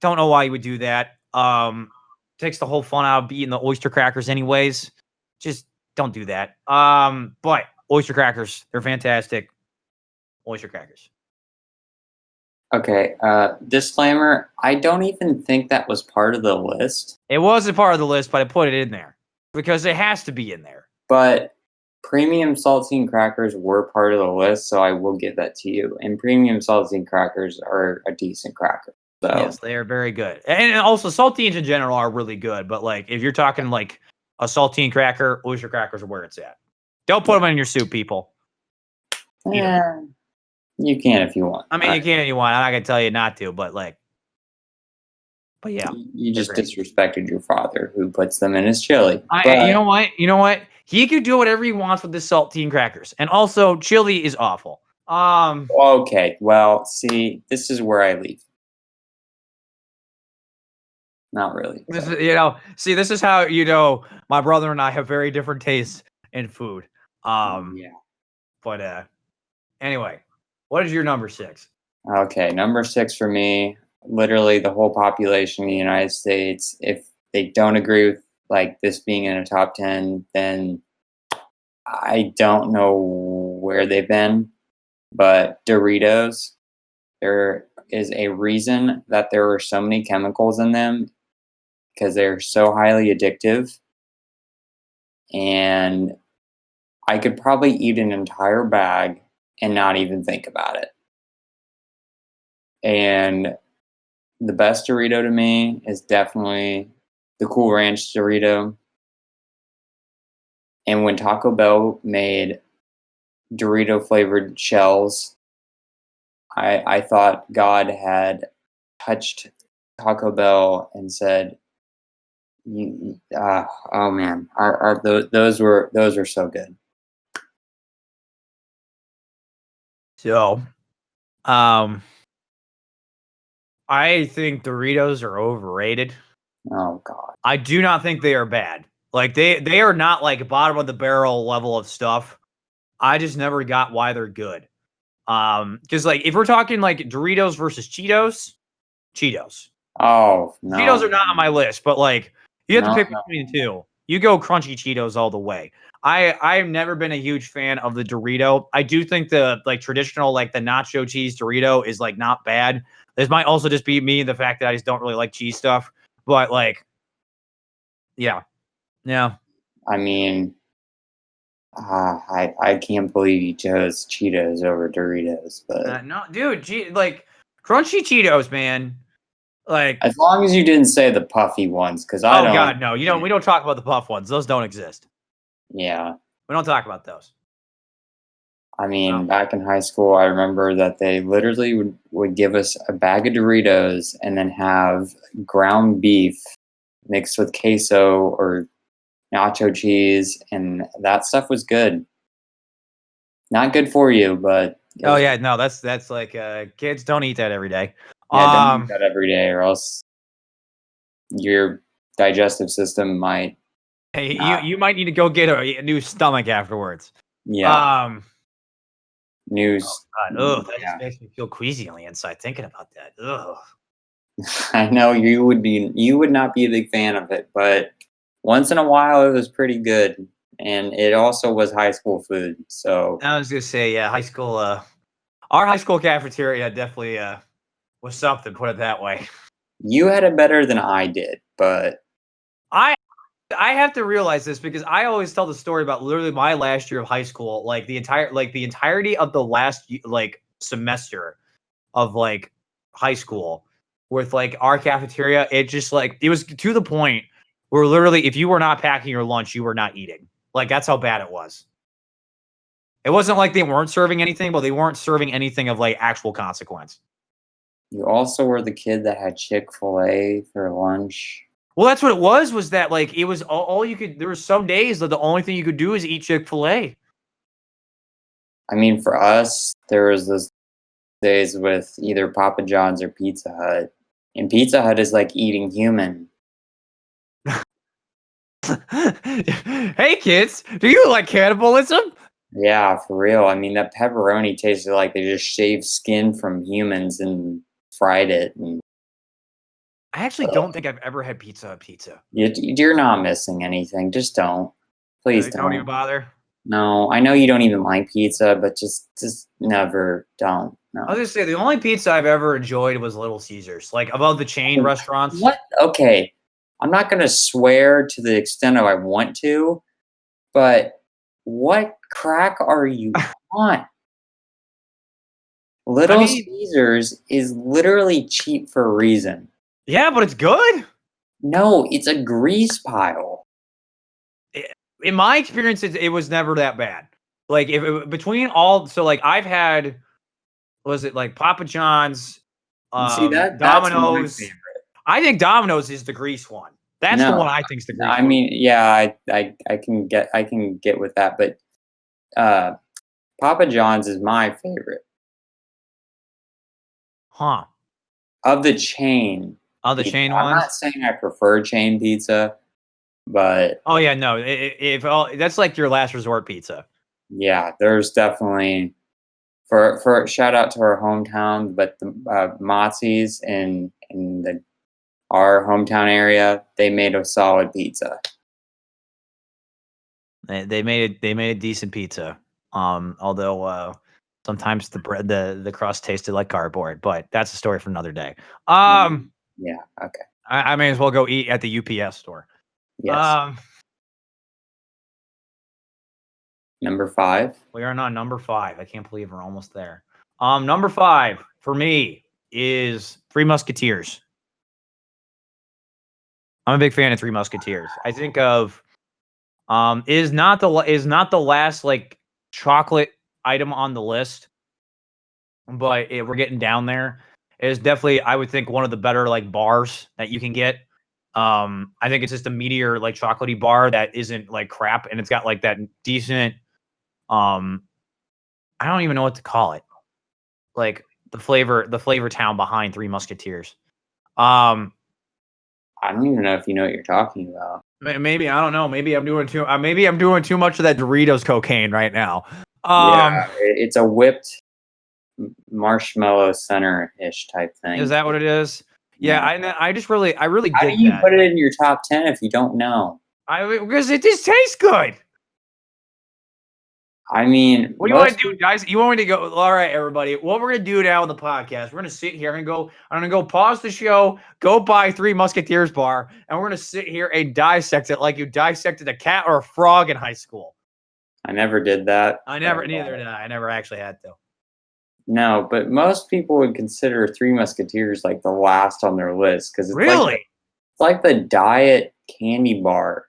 Don't know why you would do that. Takes the whole fun out of eating the oyster crackers anyways. Just don't do that. But oyster crackers, they're fantastic. Oyster crackers. Okay, disclaimer, I don't even think that was part of the list. It wasn't part of the list, but I put it in there because it has to be in there. But premium saltine crackers were part of the list, so I will give that to you. And premium saltine crackers are a decent cracker. So Yes, they are very good. And also saltines in general are really good, but like if you're talking like a saltine cracker, oyster crackers are where it's at. Don't put them in your soup, people. Eat 'em. eh, you can if you want. I mean, you can if you want. I'm not gonna tell you not to, but yeah, You they're just great. disrespected your father who puts them in his chili. You But know what? You know what? He could do whatever he wants with the saltine crackers, and also chili is awful. okay, well, see, this is where I leave. Not really. This But is, see, this is how my brother and I have very different tastes in food. yeah. But anyway, what is your number 6? Okay, number 6 for me, literally the whole population of the United States, if they don't agree with like this being in a top 10, then I don't know where they've been, but Doritos, there is a reason that there are so many chemicals in them because they're so highly addictive. And I could probably eat an entire bag and not even think about it. And the best Dorito to me is definitely the Cool Ranch Dorito. And when Taco Bell made Dorito flavored shells, I thought God had touched Taco Bell and said, "Oh man, those were so good." So, um, I think Doritos are overrated. Oh God, I do not think they are bad. Like they are not like bottom of the barrel level of stuff. I just never got why they're good. Because like if we're talking like Doritos versus Cheetos, Cheetos. oh Cheetos no, are not on my list, but like you have to no, pick no. between the two. You go crunchy Cheetos all the way. I've never been a huge fan of the Dorito. I do think the like traditional like the nacho cheese Dorito is like not bad. This might also just be me the fact that I just don't really like cheese stuff. But like, yeah, yeah. I mean, I can't believe you chose Cheetos over Doritos, but No, dude, like crunchy Cheetos, man. Like, as long as you didn't say the puffy ones, because I oh don't. god, no. We don't talk about the puff ones. Those don't exist. Yeah, We don't talk about those. I No. mean, back in high school, I remember that they literally would give us a bag of Doritos and then have ground beef mixed with queso or nacho cheese, and that stuff was good. Not good for you, but it Oh was. yeah, no, that's like kids don't eat that every day. Yeah, don't eat that every day, or else your digestive system might Hey, not. you might need to go get a new stomach afterwards. Yeah, Um, news. God, ugh, that just Yeah, makes me feel queasy on the inside thinking about that. Ugh. I know you would not be a big fan of it, but once in a while it was pretty good, and it also was high school food. So I was gonna say, yeah, high school. Our high school cafeteria definitely was something. Put it that way. you had it better than I did, but I I have to realize this because I always tell the story about literally my last year of high school, like the entirety of the last like semester of like high school with like our cafeteria. It just like it was to the point where literally if you were not packing your lunch, you were not eating. Like that's how bad it was. It wasn't like they weren't serving anything, but they weren't serving anything of like actual consequence. you also were the kid that had Chick-fil-A for lunch. Well, that's what it was. Was that like it was all you could? There were some days that the only thing you could do is eat Chick-fil-A. I mean, for us, there was those days with either Papa John's or Pizza Hut, and Pizza Hut is like eating human. Hey kids, do you like cannibalism? Yeah, for real. I mean, that pepperoni tasted like they just shaved skin from humans and fried it. And I actually don't think I've ever had pizza. you're not missing anything. Just don't. Please Don't even don't. bother. No, I know you don't even like pizza, but just never don't. I was No. gonna say the only pizza I've ever enjoyed was Little Caesars, like above the chain restaurants. What? Okay. I'm not going to swear to the extent of I want to, but what crack are you on? Little Caesars is literally cheap for a reason. Yeah, but it's good. No, it's a grease pile. In my experience, it was never that bad. Like between all, so like I've had, was it like Papa John's, See that's my Domino's. favorite. I think Domino's is the grease one. That's the one I think is the grease. I mean, yeah, I can get with that, but Papa John's is my favorite. Huh. Of the chain. Of the chain I'm ones? not saying I prefer chain pizza, but oh yeah, no, if that's like your last resort pizza. Yeah, there's definitely for shout out to our hometown, but the Mozzi's in our hometown area, they made a solid pizza. They made a decent pizza. Although sometimes the bread, the crust tasted like cardboard, but that's a story for another day. Yeah, okay. I may as well go eat at the UPS store. Yes. Number 5. We are on number 5. I can't believe we're almost there. Number 5 for me is Three Musketeers. I'm a big fan of Three Musketeers. I think of is not the last like chocolate item on the list, but we're getting down there. It is definitely, I would think, one of the better like bars that you can get. I think it's just a meatier like chocolatey bar that isn't like crap, and it's got like that decent. I don't even know what to call it. Like the flavor town behind Three Musketeers. I don't even know if you know what you're talking about. Maybe I don't know. Maybe I'm doing too. Maybe I'm doing too much of that Doritos cocaine right now. Yeah, it's a whipped marshmallow center-ish type thing. Is that what it is? Yeah, I really How dig do you that. put it in your top 10 if you don't know? Because it just tastes good. I mean, what do you want to do, guys? You want me to go? All right, everybody. What we're gonna do now on the podcast? We're gonna sit here and go. I'm gonna go pause the show, go buy Three Musketeers bar, and we're gonna sit here and dissect it like you dissected a cat or a frog in high school. I never did that. Neither did I. I never actually had to. No, but most people would consider Three Musketeers like the last on their list because it's really it's like the diet candy bar.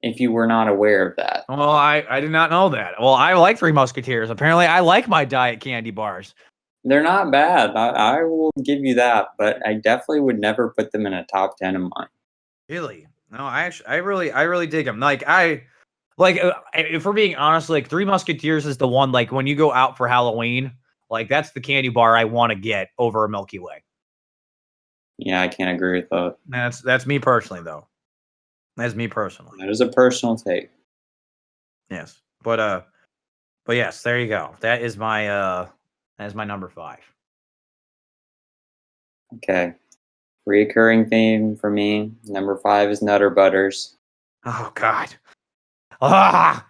If you were not aware of that. Well, I did not know that. Well, I like Three Musketeers. Apparently, I like my diet candy bars. They're not bad. I will give you that, but I definitely would never put them in a top 10 of mine. Really? No, I really dig them. Like if we're being honest, like Three Musketeers is the one, like when you go out for Halloween, like that's the candy bar I want to get over a Milky Way. Yeah, I can't agree with that. That's me personally, though. That's me personally. That is a personal take. Yes, but yes, there you go. That is my number 5. Okay, reoccurring theme for me. Number 5 is Nutter Butters. Oh God. Ah.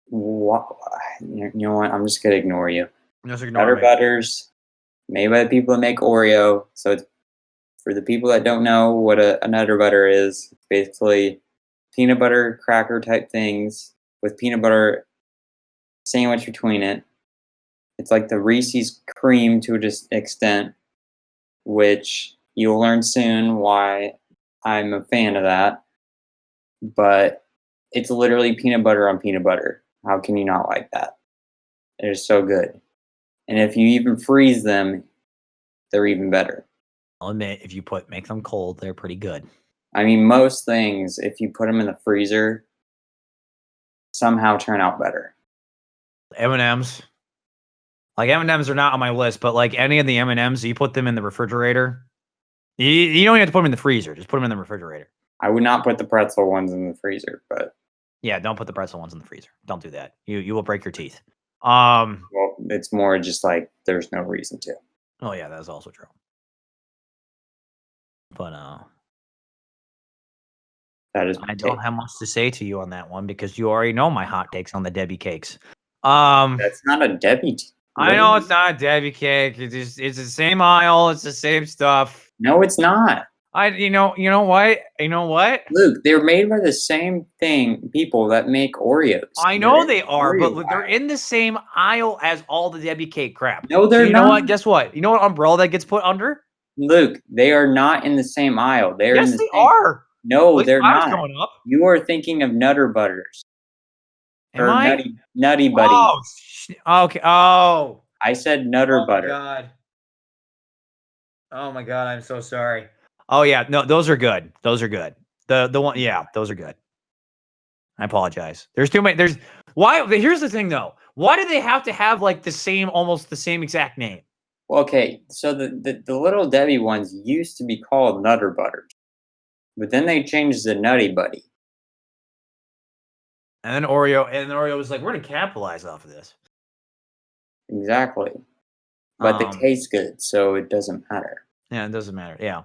What? You know what? I'm just gonna ignore you. Just ignore Nutter me. Butters, made by the people that make Oreo. So it's, for the people that don't know what a Nutter Butter is, it's basically peanut butter cracker type things with peanut butter sandwich between it. It's like the Reese's cream to an extent, which you'll learn soon why I'm a fan of that. But it's literally peanut butter on peanut butter. How can you not like that? They're so good. And if you even freeze them, they're even better. I'll admit, if you make them cold, they're pretty good. I mean, most things, if you put them in the freezer, somehow turn out better. M&Ms. Like M&Ms are not on my list, but like any of the M&Ms, you put them in the refrigerator. You don't have to put them in the freezer. Just put them in the refrigerator. I would not put the pretzel ones in the freezer, but yeah, don't put the pretzel ones in the freezer. Don't do that. You will break your teeth. Well, it's more just like there's no reason to. Oh yeah, that's also true. But that is. I don't have much to say to you on that one because you already know my hot takes on the Debbie cakes. That's not a Debbie. I know it's not a Debbie cake. It's the same aisle. It's the same stuff. No, it's not. You know what? You know what? Luke, they're made by the same people that make Oreos. I know they are, but they're in the same aisle as all the Debbie cake crap. No, So they're you know what? not. Guess what? You know what umbrella that gets put under? Luke, they are not in the same aisle. They're in Yes, the they same. are. At No, least they're when I was not. growing up. You are thinking of Nutter Butters Am or I? Nutty Buddy. Oh, okay. Oh, I said Nutter Butter. God. Oh my God, I'm so sorry. Oh yeah, no, those are good. Those are good. The one, yeah, those are good. I apologize. There's too many. There's why. Here's the thing though. Why do they have to have like the same, almost the same exact name? Well, okay, so the Little Debbie ones used to be called Nutter Butters, but then they changed the Nutty Buddy. And then Oreo was like, we're gonna capitalize off of this. Exactly. But they taste good, so it doesn't matter. Yeah, it doesn't matter. Yeah.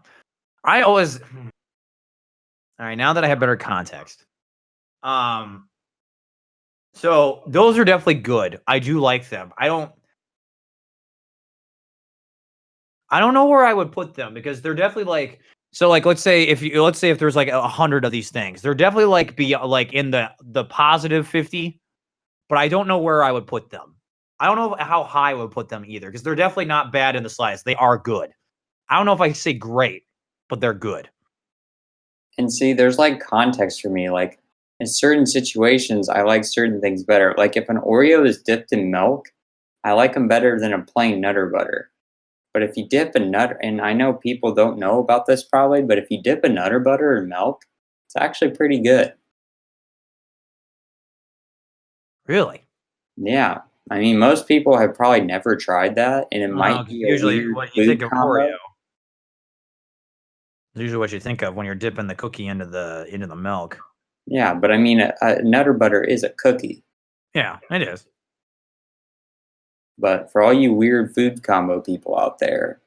I always all right, now that I have better context. So those are definitely good. I do like them. I don't know where I would put them because they're definitely like so like let's say if there's like 100 of these things, they're definitely like like in the positive 50, but I don't know where I would put them. I don't know how high I would put them either because they're definitely not bad in the slice. They are good. I don't know if I say great, but they're good. And see, there's like context for me. Like in certain situations, I like certain things better. Like if an Oreo is dipped in milk, I like them better than a plain Nutter Butter. But if you dip a nut, and I know people don't know about this probably, but if you dip a Nutter Butter in milk, it's actually pretty good. Really? Yeah. I mean, most people have probably never tried that, and it might be a usually weird what you food think of combo. Oreo. Usually what you think of when you're dipping the cookie into the milk. Yeah, but I mean, a Nutter Butter is a cookie. Yeah, it is. But for all you weird food combo people out there,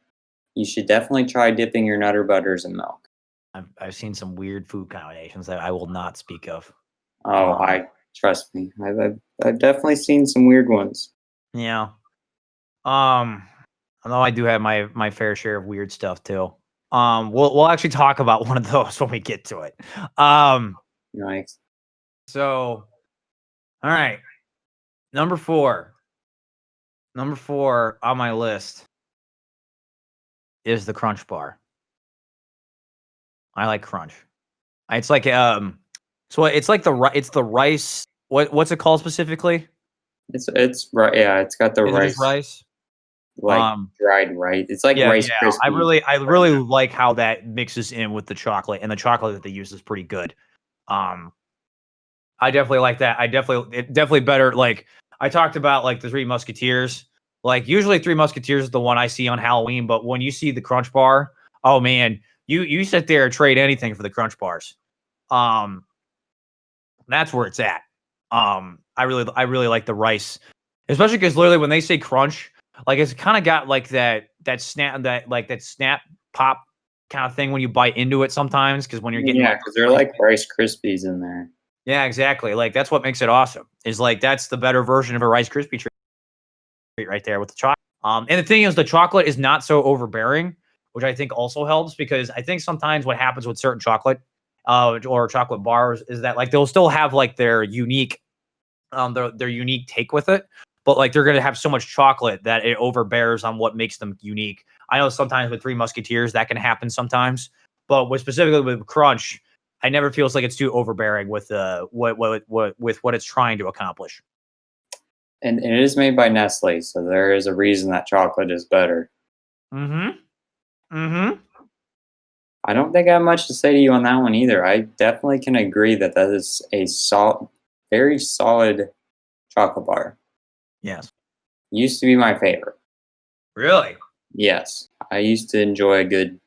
you should definitely try dipping your Nutter Butters in milk. I've seen some weird food combinations that I will not speak of. Oh, I trust me. I've definitely seen some weird ones. Yeah. Although I do have my fair share of weird stuff too. We'll actually talk about one of those when we get to it. Nice. So, all right, number 4. Number 4 on my list is the Crunch Bar. I like Crunch. It's like so it's like it's the rice. What's it called specifically? It's right. Yeah, it's got the Is it just rice? like dried rice. It's like Yeah, Rice yeah. Krispies. I really like how that mixes in with the chocolate, and the chocolate that they use is pretty good. I definitely like that. It definitely better. Like I talked about, like the Three Musketeers. Like usually, Three Musketeers is the one I see on Halloween, but when you see the Crunch Bar, oh man, you sit there and trade anything for the Crunch Bars. That's where it's at. I really like the rice, especially because literally when they say crunch, like it's kind of got like that snap pop kind of thing when you bite into it sometimes. Because when you're getting Yeah, because they're like Rice Krispies in there. yeah, exactly. Like that's what makes it awesome. Is like that's the better version of a Rice Krispie treat right there with the chocolate. And the thing is, the chocolate is not so overbearing, which I think also helps because I think sometimes what happens with certain chocolate, or chocolate bars is that like they'll still have like their unique unique take with it, but like they're gonna have so much chocolate that it overbears on what makes them unique. I know sometimes with Three Musketeers that can happen sometimes, but specifically with Crunch, I never feels like it's too overbearing with what it's trying to accomplish. And it is made by Nestle, so there is a reason that chocolate is better. Mm-hmm. Mm-hmm. I don't think I have much to say to you on that one either. I definitely can agree that is a very solid chocolate bar. Yes. Used to be my favorite. Really? Yes, I used to enjoy a good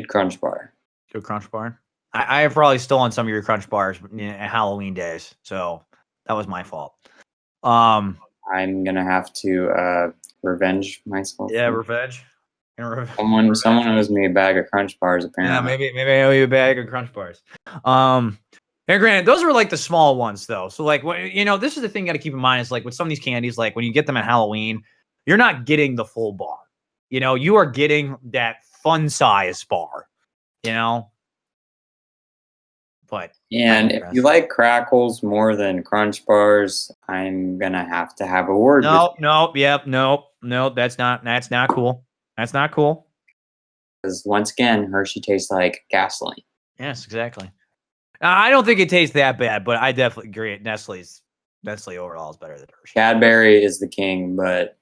Crunch Bar. Good Crunch Bar. I have probably stolen some of your Crunch Bars in Halloween days, so that was my fault. I'm gonna have to revenge myself. Yeah, revenge. Someone owes me a bag of Crunch Bars apparently. Yeah, maybe I owe you a bag of Crunch Bars. And granted, those were like the small ones though. So like, this is the thing you got to keep in mind is like with some of these candies, like when you get them at Halloween, you're not getting the full bar. You are getting that fun size bar. you know. But And if you like crackles more than Crunch Bars, I'm gonna have to have a word with you. No, that's not cool. That's not cool. Because once again, Hershey tastes like gasoline. Yes, exactly. I don't think it tastes that bad, but I definitely agree. Nestle overall is better than Hershey. Cadbury is the king, but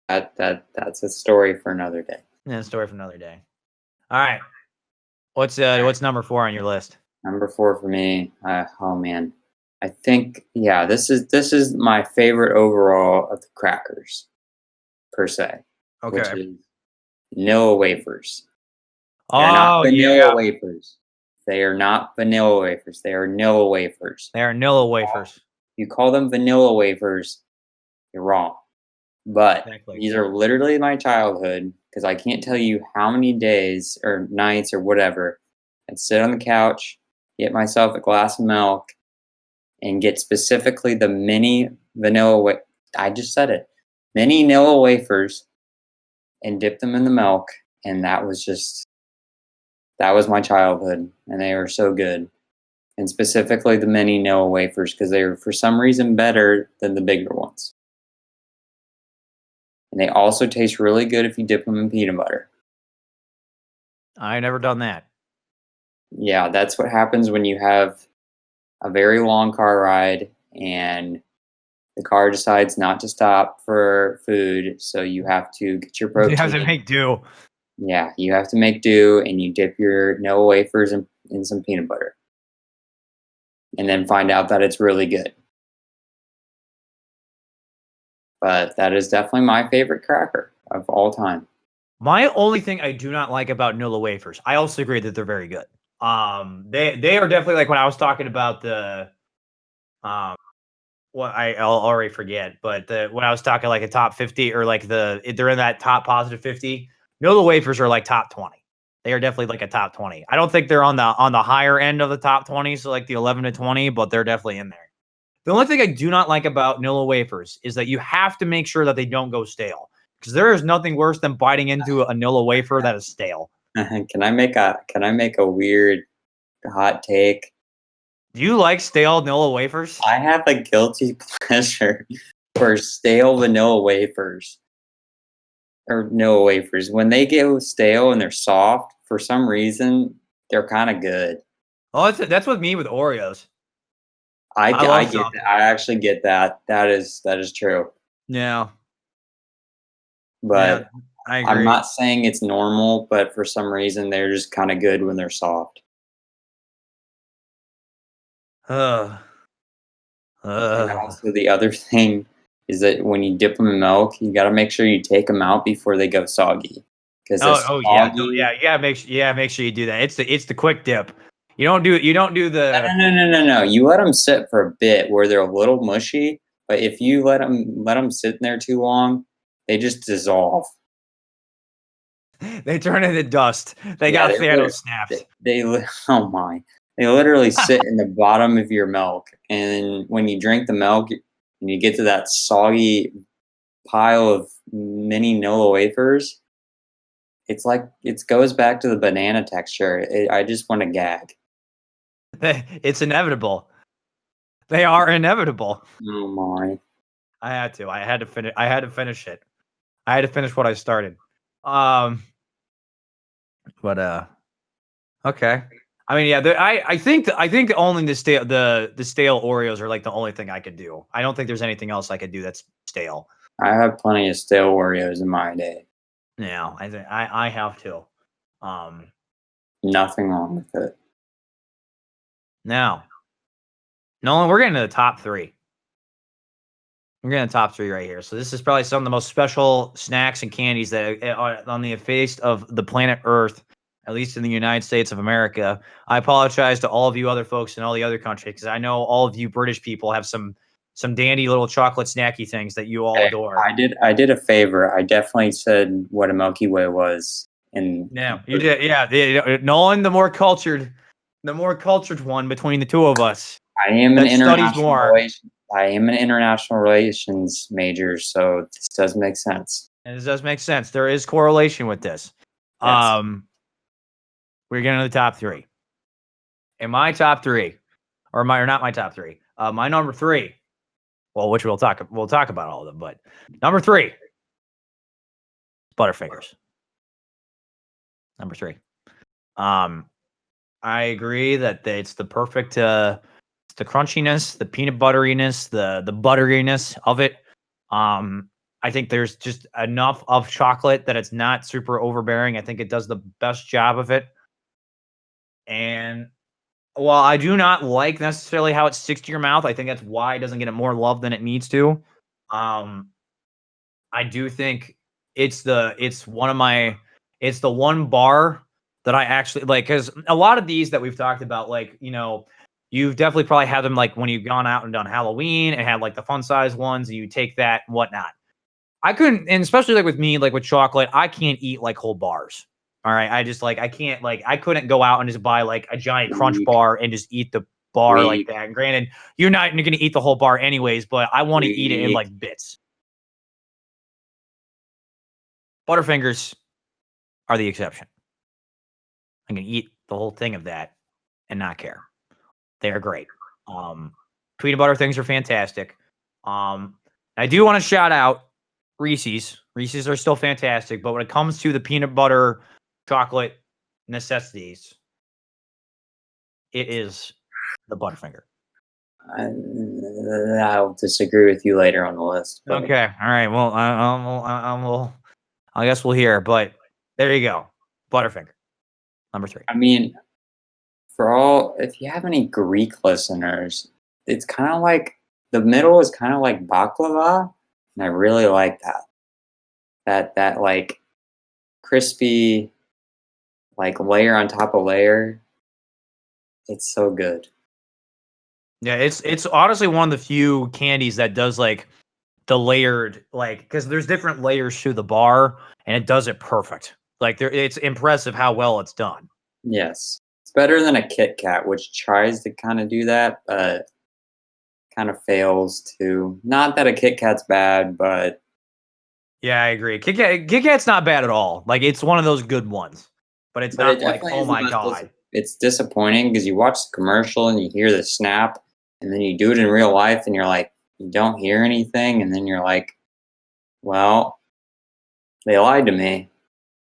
that's a story for another day. Yeah, a story for another day. All right. What's number 4 on your list? Number 4 for me. Oh man, I think this is my favorite overall of the crackers, per se, which Okay. is vanilla wafers. They're not Oh vanilla yeah, wafers. They are not vanilla wafers. They are Nilla wafers. they are Nilla wafers. You call them vanilla wafers, you're wrong. But Exactly. these are literally my childhood because I can't tell you how many days or nights or whatever I'd sit on the couch, get myself a glass of milk, and get specifically the mini vanilla. I just said it, mini Nilla wafers, and dip them in the milk, and that was my childhood, and they were so good. And specifically the mini Nilla wafers because they were for some reason better than the bigger ones. And they also taste really good if you dip them in peanut butter. I never done that. Yeah, that's what happens when you have a very long car ride and the car decides not to stop for food, so you have to get your protein. You have to make do. Yeah, you have to make do, and you dip your Nilla wafers in some peanut butter. And then find out that it's really good. But that is definitely my favorite cracker of all time. My only thing I do not like about Nilla wafers, I also agree that they're very good. They are definitely like when I was talking about the, well, I'll already forget, but when I was talking like a top 50 or like they're in that top positive 50, Nilla wafers are like top 20. They are definitely like a top 20. I don't think they're on the higher end of the top 20, so like the 11 to 20, but they're definitely in there. The only thing I do not like about Nilla wafers is that you have to make sure that they don't go stale. Because there is nothing worse than biting into a Nilla wafer that is stale. Can I make a weird hot take? Do you like stale Nilla wafers? I have a guilty pleasure for stale vanilla wafers. Or Nilla wafers. When they get stale and they're soft, for some reason, they're kind of good. Oh, that's with me with Oreos. I love get soft that. I actually get that. That is true. Yeah. But Yeah, I agree. I'm not saying it's normal, but for some reason they're just kind of good when they're soft. And also the other thing is that when you dip them in milk, you got to make sure you take them out before they go soggy. Because yeah, make sure you do that. It's the quick dip. You don't do the No. You let them sit for a bit where they're a little mushy, but if you let them sit in there too long, they just dissolve. They turn into dust. They got Thanos snaps. They oh my. They literally sit in the bottom of your milk, and when you drink the milk and you get to that soggy pile of mini Nilla wafers, it's like it goes back to the banana texture. I just want to gag. It's inevitable. They are inevitable. Oh my! I had to. I had to finish it. I had to finish what I started. But okay. I mean, yeah. I think only the stale Oreos are like the only thing I could do. I don't think there's anything else I could do that's stale. I have plenty of stale Oreos in my day. Yeah, I think I have to. Nothing wrong with it. Now, Nolan, we're getting to the top 3. We're getting the top 3 right here. So this is probably some of the most special snacks and candies that are on the face of the planet Earth, at least in the United States of America. I apologize to all of you other folks in all the other countries because I know all of you British people have some dandy little chocolate snacky things that you all adore. I did a favor. I definitely said what a Milky Way was. And yeah, you did. Yeah, Nolan, the more cultured one between the two of us. I am an international relations major, so this does make sense. And it does make sense. There is correlation with this. Yes. We're getting to the top three. In my top three, or not my top three. My number three. Well, which we'll talk about all of them, but number three, Butterfingers. Number three. I agree that it's the perfect the crunchiness, the peanut butteriness, the butteriness of it. I think there's just enough of chocolate that it's not super overbearing. I think it does the best job of it. And while I do not like necessarily how it sticks to your mouth, I think that's why it doesn't get more love than it needs to. I do think it's the one bar that I actually like, because a lot of these that we've talked about, like, you've definitely probably had them like when you've gone out and done Halloween and had like the fun size ones, and you take that and whatnot. I couldn't, and especially like with me, like with chocolate, I can't eat like whole bars. All right. I just I can't, I couldn't go out and just buy like a giant crunch bar and just eat the bar like that. And granted, you're going to eat the whole bar anyways, but I want to eat it in like bits. Butterfingers are the exception. I can eat the whole thing of that and not care. They are great. Peanut butter things are fantastic. I do want to shout out Reese's. Reese's are still fantastic, but when it comes to the peanut butter chocolate necessities, it is the Butterfinger. I'll disagree with you later on the list. But. Okay. All right. Well, I guess we'll hear, but there you go. Butterfinger. Number three. I mean, if you have any Greek listeners, it's kind of like the middle is kind of like baklava, and I really like that. That like crispy, like layer on top of layer. It's so good. Yeah, it's honestly one of the few candies that does like the layered, like, because there's different layers to the bar, and it does it perfect. Like it's impressive how well it's done. Yes, it's better than a Kit Kat, which tries to kind of do that, but kind of fails to. Not that a Kit Kat's bad, but yeah, I agree. Kit Kat's not bad at all. Like, it's one of those good ones, but it's not like, oh my god. It's disappointing because you watch the commercial and you hear the snap, and then you do it in real life, and you're like, you don't hear anything, and then you're like, well, they lied to me.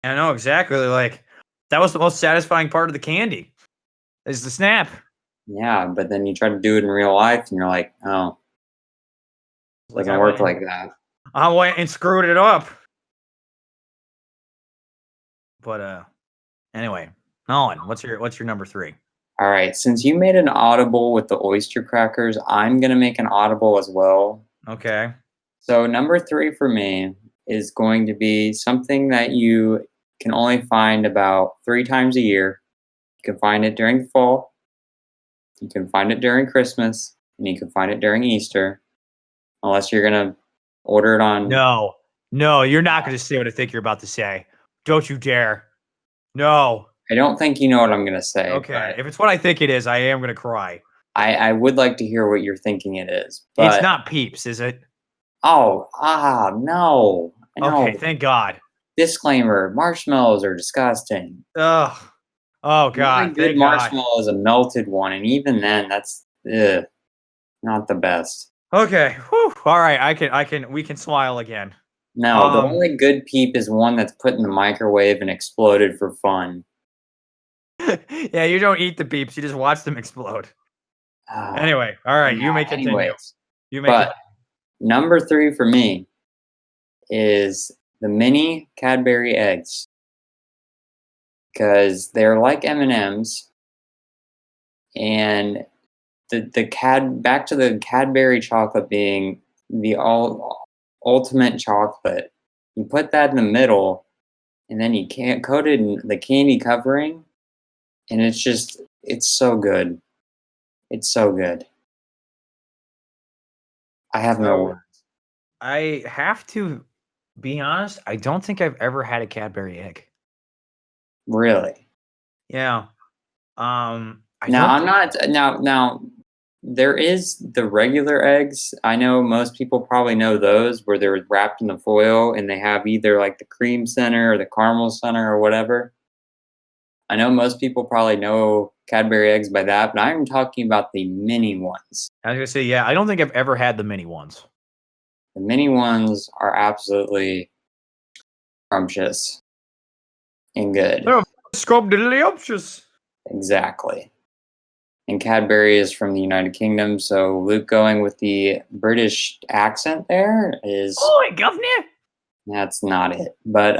I know, exactly. Like, that was the most satisfying part of the candy, is the snap. Yeah, but then you try to do it in real life, and you're like, oh, it doesn't work like that. I went and screwed it up. But anyway, Nolan, what's your number three? All right, since you made an audible with the oyster crackers, I'm gonna make an audible as well. Okay. So number three for me is going to be something that you can only find about 3 times a year. You can find it during the fall, you can find it during Christmas, and you can find it during Easter, unless you're gonna order it on. No, you're not gonna say what I think you're about to say. Don't you dare. No. I don't think you know what I'm gonna say. Okay, if it's what I think it is, I am gonna cry. I would like to hear what you're thinking it is. But it's not Peeps, is it? Oh, no. Okay, thank God. Disclaimer: marshmallows are disgusting. Ugh. Oh God. The good marshmallow is a melted one, and even then, that's not the best. Okay. Whew. All right. We can smile again. No, the only good Peep is one that's put in the microwave and exploded for fun. Yeah, you don't eat the Peeps; you just watch them explode. Anyway, all right. You may continue. But number 3 for me is the mini Cadbury eggs, because they're like M&Ms, and back to the Cadbury chocolate being the ultimate chocolate. You put that in the middle, and then you can't coat it in the candy covering, and it's so good. It's so good. I have no words. I have to be honest, I don't think I've ever had a Cadbury egg. Really? Yeah. Now There is the regular eggs. I know most people probably know those where they're wrapped in the foil and they have either like the cream center or the caramel center or whatever. I know most people probably know Cadbury eggs by that, but I'm talking about the mini ones. I was gonna say, yeah, I don't think I've ever had the mini ones. The mini ones are absolutely scrumptious and good. They're scrumptious. Exactly. And Cadbury is from the United Kingdom, so Luke going with the British accent there is Oi, governor. that's not it. But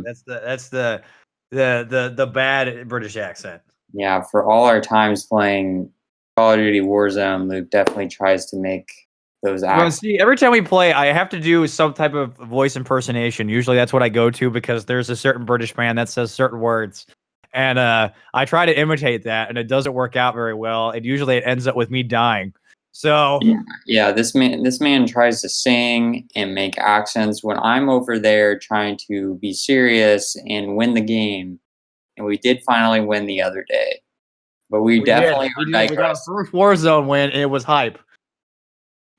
That's the bad British accent. yeah, for all our times playing Call of Duty Warzone, Luke definitely tries to make those Well, accents. see, every time we play, I have to do some type of voice impersonation. Usually that's what I go to because there's a certain British man that says certain words. And I try to imitate that, and it doesn't work out very well. And usually it ends up with me dying. So Yeah, this man tries to sing and make accents when I'm over there trying to be serious and win the game. And we did finally win the other day. But we definitely We got our digressed. first Warzone win, and it was hype.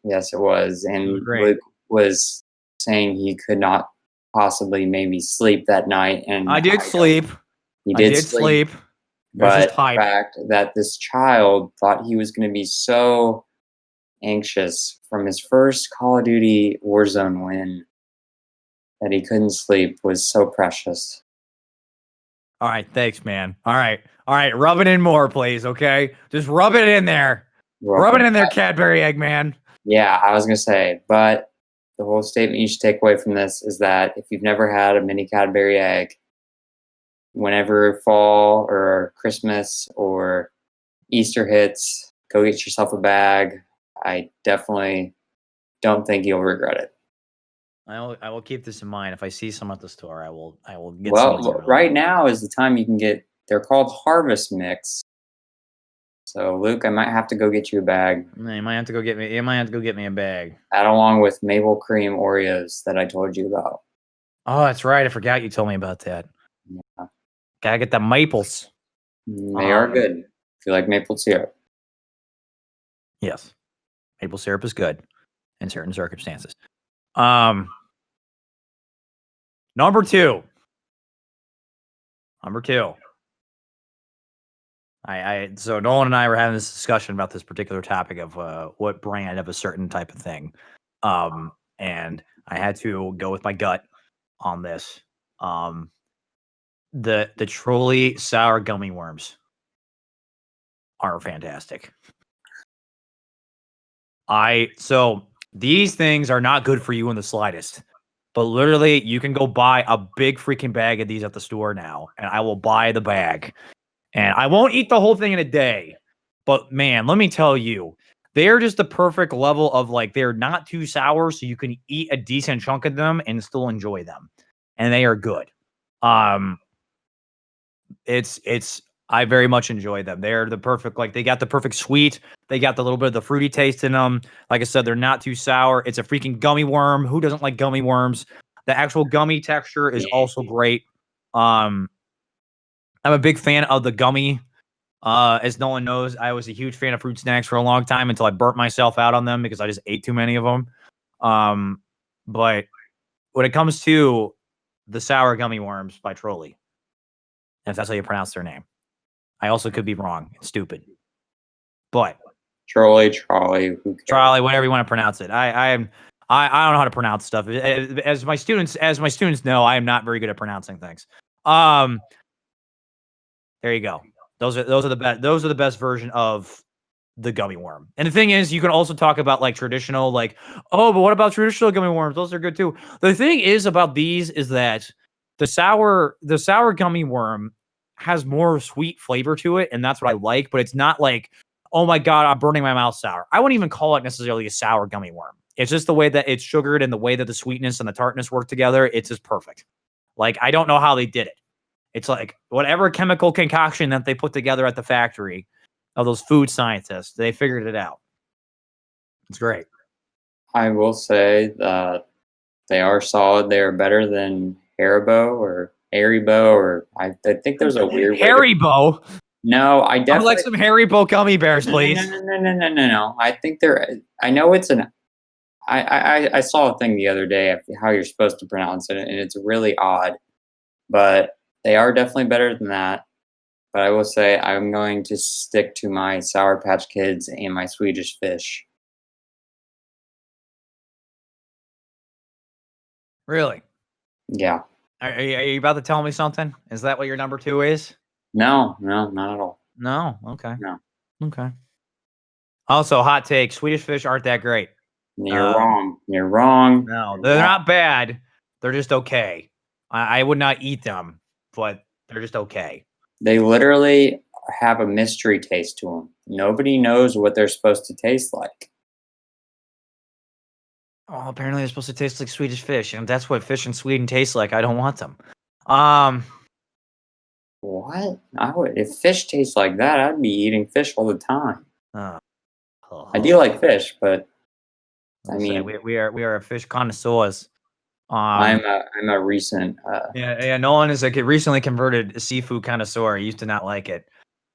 Yes, it was. It was And great. Luke was saying he could not possibly maybe sleep that night. And I did sleep. He I did did sleep. It was But just the hype. fact that this child thought he was going to be so anxious from his first Call of Duty Warzone win that he couldn't sleep was so precious. All right, thanks, man. All right, rub it in more, please. Okay, just rub it in there. Rub it in there, Cadbury egg man. Yeah, I was going to say, but the whole statement you should take away from this is that if you've never had a mini Cadbury egg, whenever fall or Christmas or Easter hits, go get yourself a bag. I definitely don't think you'll regret it. I will keep this in mind. If I see some at the store, I will get some. Well, right now is the time you can get. They're called Harvest Mix. So, Luke, I might have to go get you a bag. You might have to go get me. You might have to go get me a bag. That along with maple cream Oreos that I told you about. Oh, that's right. I forgot you told me about that. Yeah. Gotta get the maples. They are good. If you like maple syrup. Yes, maple syrup is good in certain circumstances. Number two. So Nolan and I were having this discussion about this particular topic of what brand of a certain type of thing. And I had to go with my gut on this. The truly sour gummy worms are fantastic. So these things are not good for you in the slightest. But literally, you can go buy a big freaking bag of these at the store now, and I will buy the bag. And I won't eat the whole thing in a day. But man, let me tell you, they're just the perfect level of like, they're not too sour, so you can eat a decent chunk of them and still enjoy them. And they are good. I very much enjoy them. They're the perfect, like they got the perfect sweet. They got the little bit of the fruity taste in them. Like I said, they're not too sour. It's a freaking gummy worm. Who doesn't like gummy worms? The actual gummy texture is also great. I'm a big fan of the gummy. As no one knows, I was a huge fan of fruit snacks for a long time until I burnt myself out on them because I just ate too many of them. But when it comes to the sour gummy worms by Trolley, if that's how you pronounce their name, I also could be wrong. It's stupid. But Trolley, whatever you want to pronounce it. I don't know how to pronounce stuff. As my students know, I am not very good at pronouncing things. There you go. Those are the best. Those are the best version of the gummy worm. And the thing is, you can also talk about like traditional, like, oh, but what about traditional gummy worms? Those are good too. The thing is about these is that the sour gummy worm has more sweet flavor to it, and that's what I like. But it's not like, oh my god, I'm burning my mouth sour. I wouldn't even call it necessarily a sour gummy worm. It's just the way that it's sugared and the way that the sweetness and the tartness work together. It's just perfect. Like, I don't know how they did it. It's like whatever chemical concoction that they put together at the factory of those food scientists, they figured it out. It's great. I will say that they are solid. They are better than Haribo or I think there's a weird Haribo. No, I I would definitely like some Haribo gummy bears, no, please. no. I think I know it's an. I saw a thing the other day of how you're supposed to pronounce it, and it's really odd. But they are definitely better than that. But I will say I'm going to stick to my Sour Patch Kids and my Swedish Fish. Really? Yeah. Are you about to tell me something? Is that what your number 2 is? No, not at all. No. Okay. No. Okay. Also, hot take: Swedish Fish aren't that great. You're wrong. You're wrong. No, You're they're wrong. not bad. They're just okay. I would not eat them, but they're just okay. They literally have a mystery taste to them. Nobody knows what they're supposed to taste like. Oh, apparently they're supposed to taste like Swedish fish, and that's what fish in Sweden tastes like. I don't want them. Um, What? If fish tastes like that, I'd be eating fish all the time. uh, I do like fish, but I mean, we are fish connoisseurs. I'm a recent. Yeah. Nolan is like a recently converted seafood connoisseur. He used to not like it.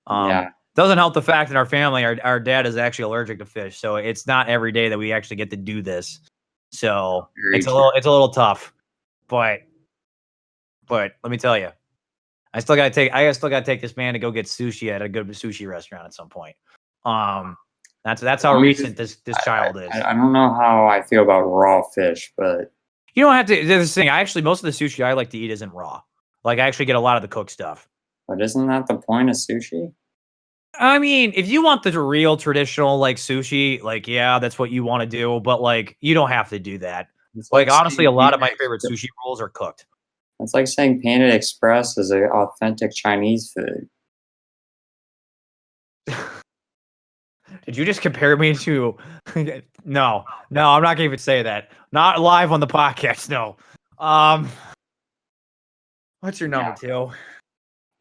Yeah. Doesn't help the fact that our family, our dad is actually allergic to fish, so it's not every day that we actually get to do this. So Very it's a true. little tough, but let me tell you, I still gotta take this man to go get sushi at a good sushi restaurant at some point. That's how recent this child is. I don't know how I feel about raw fish, but You don't have to. This thing, most of the sushi I like to eat isn't raw. Like I actually get a lot of the cooked stuff. isn't that the point of sushi? I mean, if you want the real traditional like sushi, like yeah, that's what you want to do, but like you don't have to do that. It's Like honestly, a saying lot of my favorite sushi rolls are cooked. It's like saying Panda Express is an authentic Chinese food. Did you just compare me to? No, I'm not gonna even say that. Not live on the podcast. No. What's your number 2?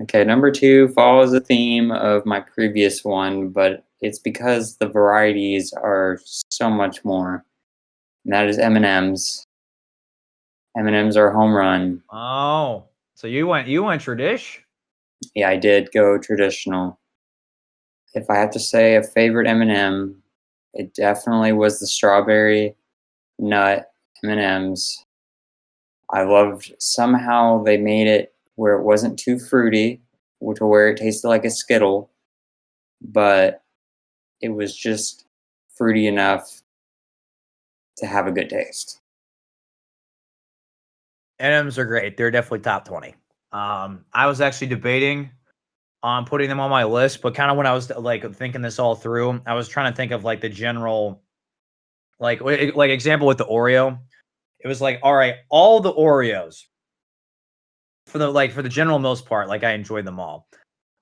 Okay, number 2 follows the theme of my previous one, but it's because the varieties are so much more. And that is M&Ms. M&Ms are a home run. Oh, so you went tradish? Yeah, I did go traditional. If I have to say a favorite M&M, it definitely was the strawberry nut M&Ms. I loved somehow they made it where it wasn't too fruity, to where it tasted like a Skittle, but it was just fruity enough to have a good taste. M&Ms are great. They're definitely top 20. I was actually debating on putting them on my list, but kind of when I was like thinking this all through, I was trying to think of like the general, like example with the Oreo. It was like, all right, all the Oreos for the general most part, like I enjoyed them all.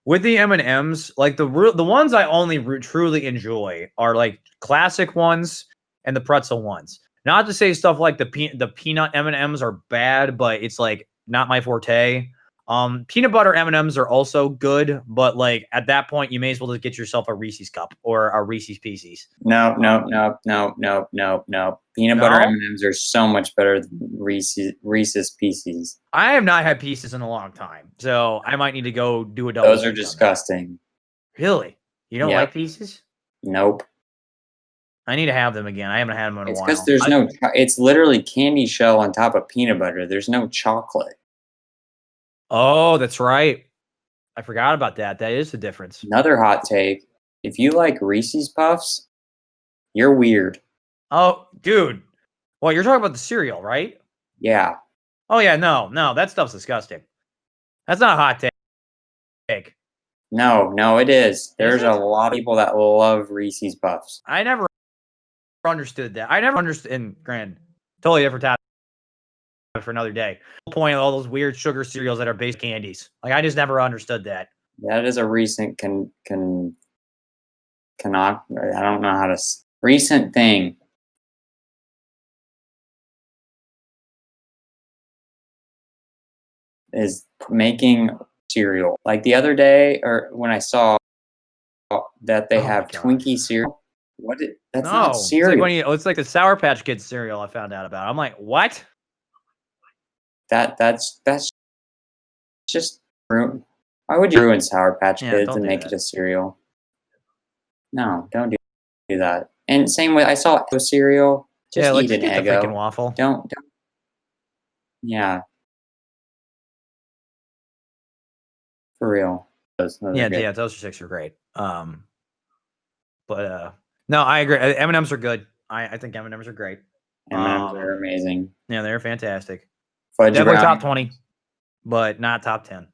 With the M&Ms, like the ones I only truly enjoy are like classic ones and the pretzel ones. Not to say stuff like the peanut M&Ms are bad, but it's like not my forte. Peanut butter M&Ms are also good, but like at that point, you may as well just get yourself a Reese's cup or a Reese's Pieces. No. Peanut butter No? M&Ms are so much better than Reese's Pieces. I have not had Pieces in a long time, so I might need to go do a double. Those are disgusting. Really? You don't like Pieces? Nope. I need to have them again. I haven't had them in a It's while. because there's it's literally candy shell on top of peanut butter. There's no chocolate. Oh, that's right. I forgot about that. That is the difference. Another hot take. If you like Reese's Puffs, you're weird. Oh, dude. Well, you're talking about the cereal, right? Yeah. Oh, yeah. No, that stuff's disgusting. That's not a hot take. No, it is. There's it? a lot of people that love Reese's Puffs. I never understood that. I never understood. And grand, totally different topic for another day. The whole point of all those weird sugar cereals that are based candies. Like, I just never understood that. That is a recent cannot. I don't know how to recent thing. Is making cereal. Like the other day, or when I saw that they have Twinkie cereal. That's not cereal. It's like the Sour Patch Kids cereal I found out about. I'm like, what? That's just Why would you ruin Sour Patch Yeah, Kids don't and do make that. it a cereal? No, don't do that. And same with I saw Eggo cereal. Just Yeah, like eat just an get the freaking Eggo. waffle. Don't. Yeah, for real. Those are Yeah, good. yeah, Toaster Sticks are great. But no, I agree. M&Ms are good. I think M&Ms are great. M&Ms are amazing. Yeah, they're fantastic. Fudge Definitely brownie. top 20, but not top 10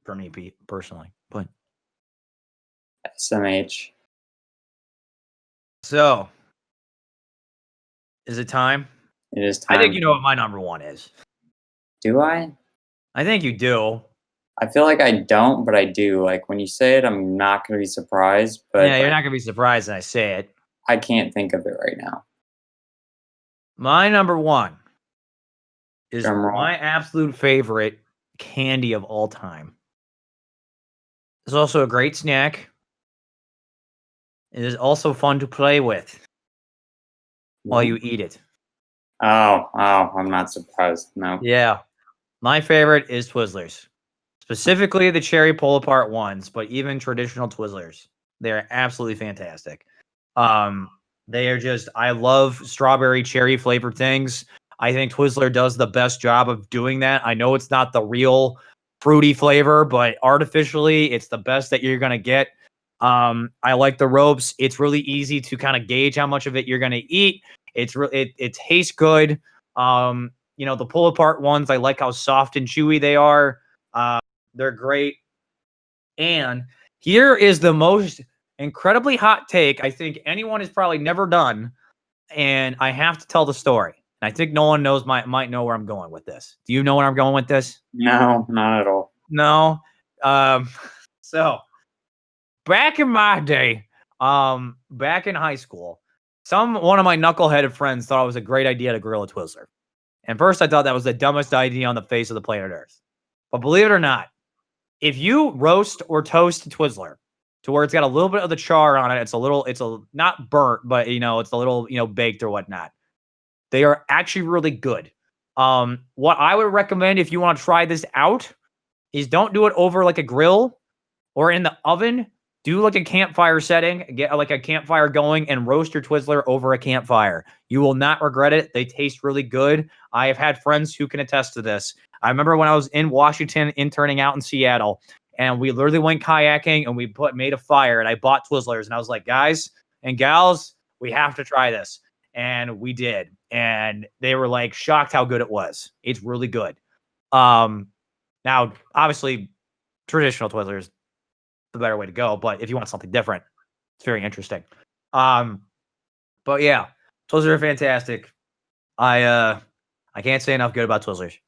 for me, Pete, personally. But SMH. so, is it time? It is I time. think you know what my number one is. Do I? I think you do. I feel like I don't, but I do. Like when you say it, I'm not going to be surprised. But Yeah, you're not gonna be surprised when I say it. I can't think of it right now. My number one is Drum roll. my absolute favorite candy of all time. It's also a great snack. It is also fun to play with while you eat it. Oh, I'm not surprised. No. Yeah. My favorite is Twizzlers. Specifically the cherry pull apart ones, but even traditional Twizzlers. They're absolutely fantastic. They are just I love strawberry cherry flavored things. I think Twizzler does the best job of doing that. I know it's not the real fruity flavor, but artificially it's the best that you're gonna get. I like the ropes. It's really easy to kind of gauge how much of it you're gonna eat. It tastes good. The pull apart ones, I like how soft and chewy they are. They're great. And here is the most incredibly hot take I think anyone has probably never done, and I have to tell the story. And I think Nolan might know where I'm going with this. Do you know where I'm going with this? No, not at all. No. So back in my day, back in high school, one of my knuckleheaded friends thought it was a great idea to grill a Twizzler. And first I thought that was the dumbest idea on the face of the planet Earth. But believe it or not, if you roast or toast a Twizzler to where it's got a little bit of the char on it, it's not burnt, but it's a little, baked or whatnot. They are actually really good. What I would recommend if you want to try this out is don't do it over like a grill or in the oven. Do like a campfire setting, get like a campfire going and roast your Twizzler over a campfire. You will not regret it. They taste really good. I have had friends who can attest to this. I remember when I was in Washington interning out in Seattle, and we literally went kayaking and we made a fire, and I bought Twizzlers, and I was like, guys and gals, we have to try this. And we did. And they were like shocked how good it was. It's really good. Now, obviously, traditional Twizzlers, the better way to go. But if you want something different, it's very interesting. But yeah, Twizzlers are fantastic. I can't say enough good about Twizzlers.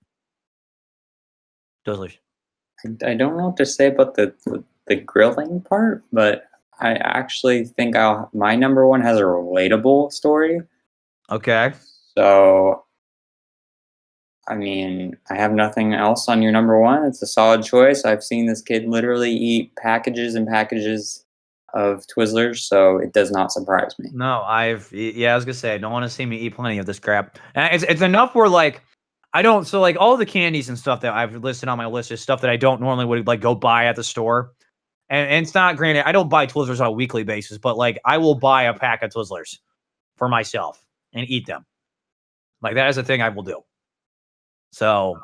Twizzlers. I don't know what to say about the grilling part, but I actually think my number one has a relatable story. Okay. So, I mean, I have nothing else on your number one. It's a solid choice. I've seen this kid literally eat packages and packages of Twizzlers, so it does not surprise me. No, I was gonna say I don't want to see me eat plenty of this crap. And it's enough where like I don't so like all the candies and stuff that I've listed on my list is stuff that I don't normally would like go buy at the store. And it's not granted, I don't buy Twizzlers on a weekly basis, but like I will buy a pack of Twizzlers for myself and eat them. Like that is a thing I will do. So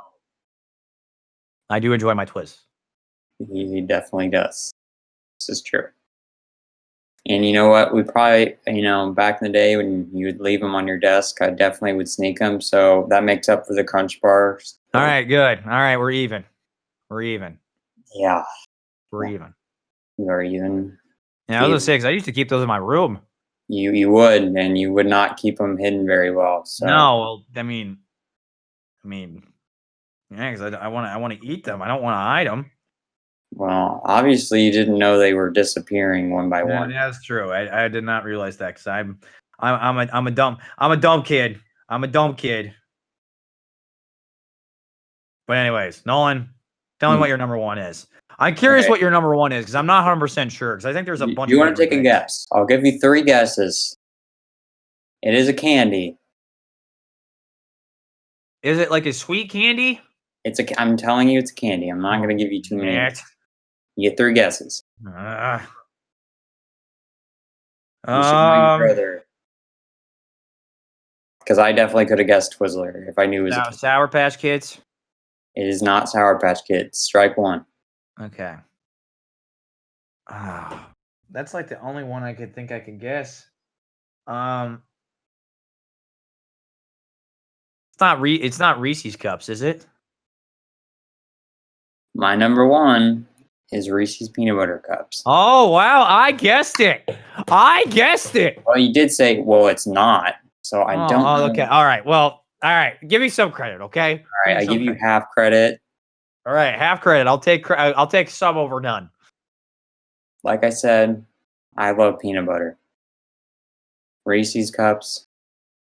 I do enjoy my Twiz. He definitely does. This is true. And you know what? We probably, back in the day when you would leave them on your desk, I definitely would sneak them. So that makes up for the Crunch bars. All right, good. All right, we're even. We're even. Yeah. We're even. You are even. Yeah, I was gonna say because I used to keep those in my room. You would, and you would not keep them hidden very well. So. No, well, I mean, yeah, because I want to eat them. I don't want to hide them. Well, obviously you didn't know they were disappearing one by one. Yeah, that's true. I did not realize that because I'm a dumb kid. I'm a dumb kid. But anyways, Nolan, tell me what your number one is. I'm curious what your number one is because I'm not 100% sure because I think there's a bunch. You want to take a guess? I'll give you 3 guesses. It is a candy. Is it like a sweet candy? I'm telling you, it's a candy. I'm not going to give you too many. You get 3 guesses. You should know your brother. Because I definitely could have guessed Twizzler if I knew it was a candy. Sour Patch Kids. It is not Sour Patch Kids. Strike 1. Okay. That's like the only one I could think I could guess. It's not Reese's Cups, is it? My number 1 is Reese's Peanut Butter Cups. Oh, wow. I guessed it. Well, you did say, well, it's not. So I don't know. Okay. All right. Well, all right. Give me some credit, okay? All right. I give you half credit. All right. Half credit. I'll take some over none. Like I said, I love peanut butter. Reese's Cups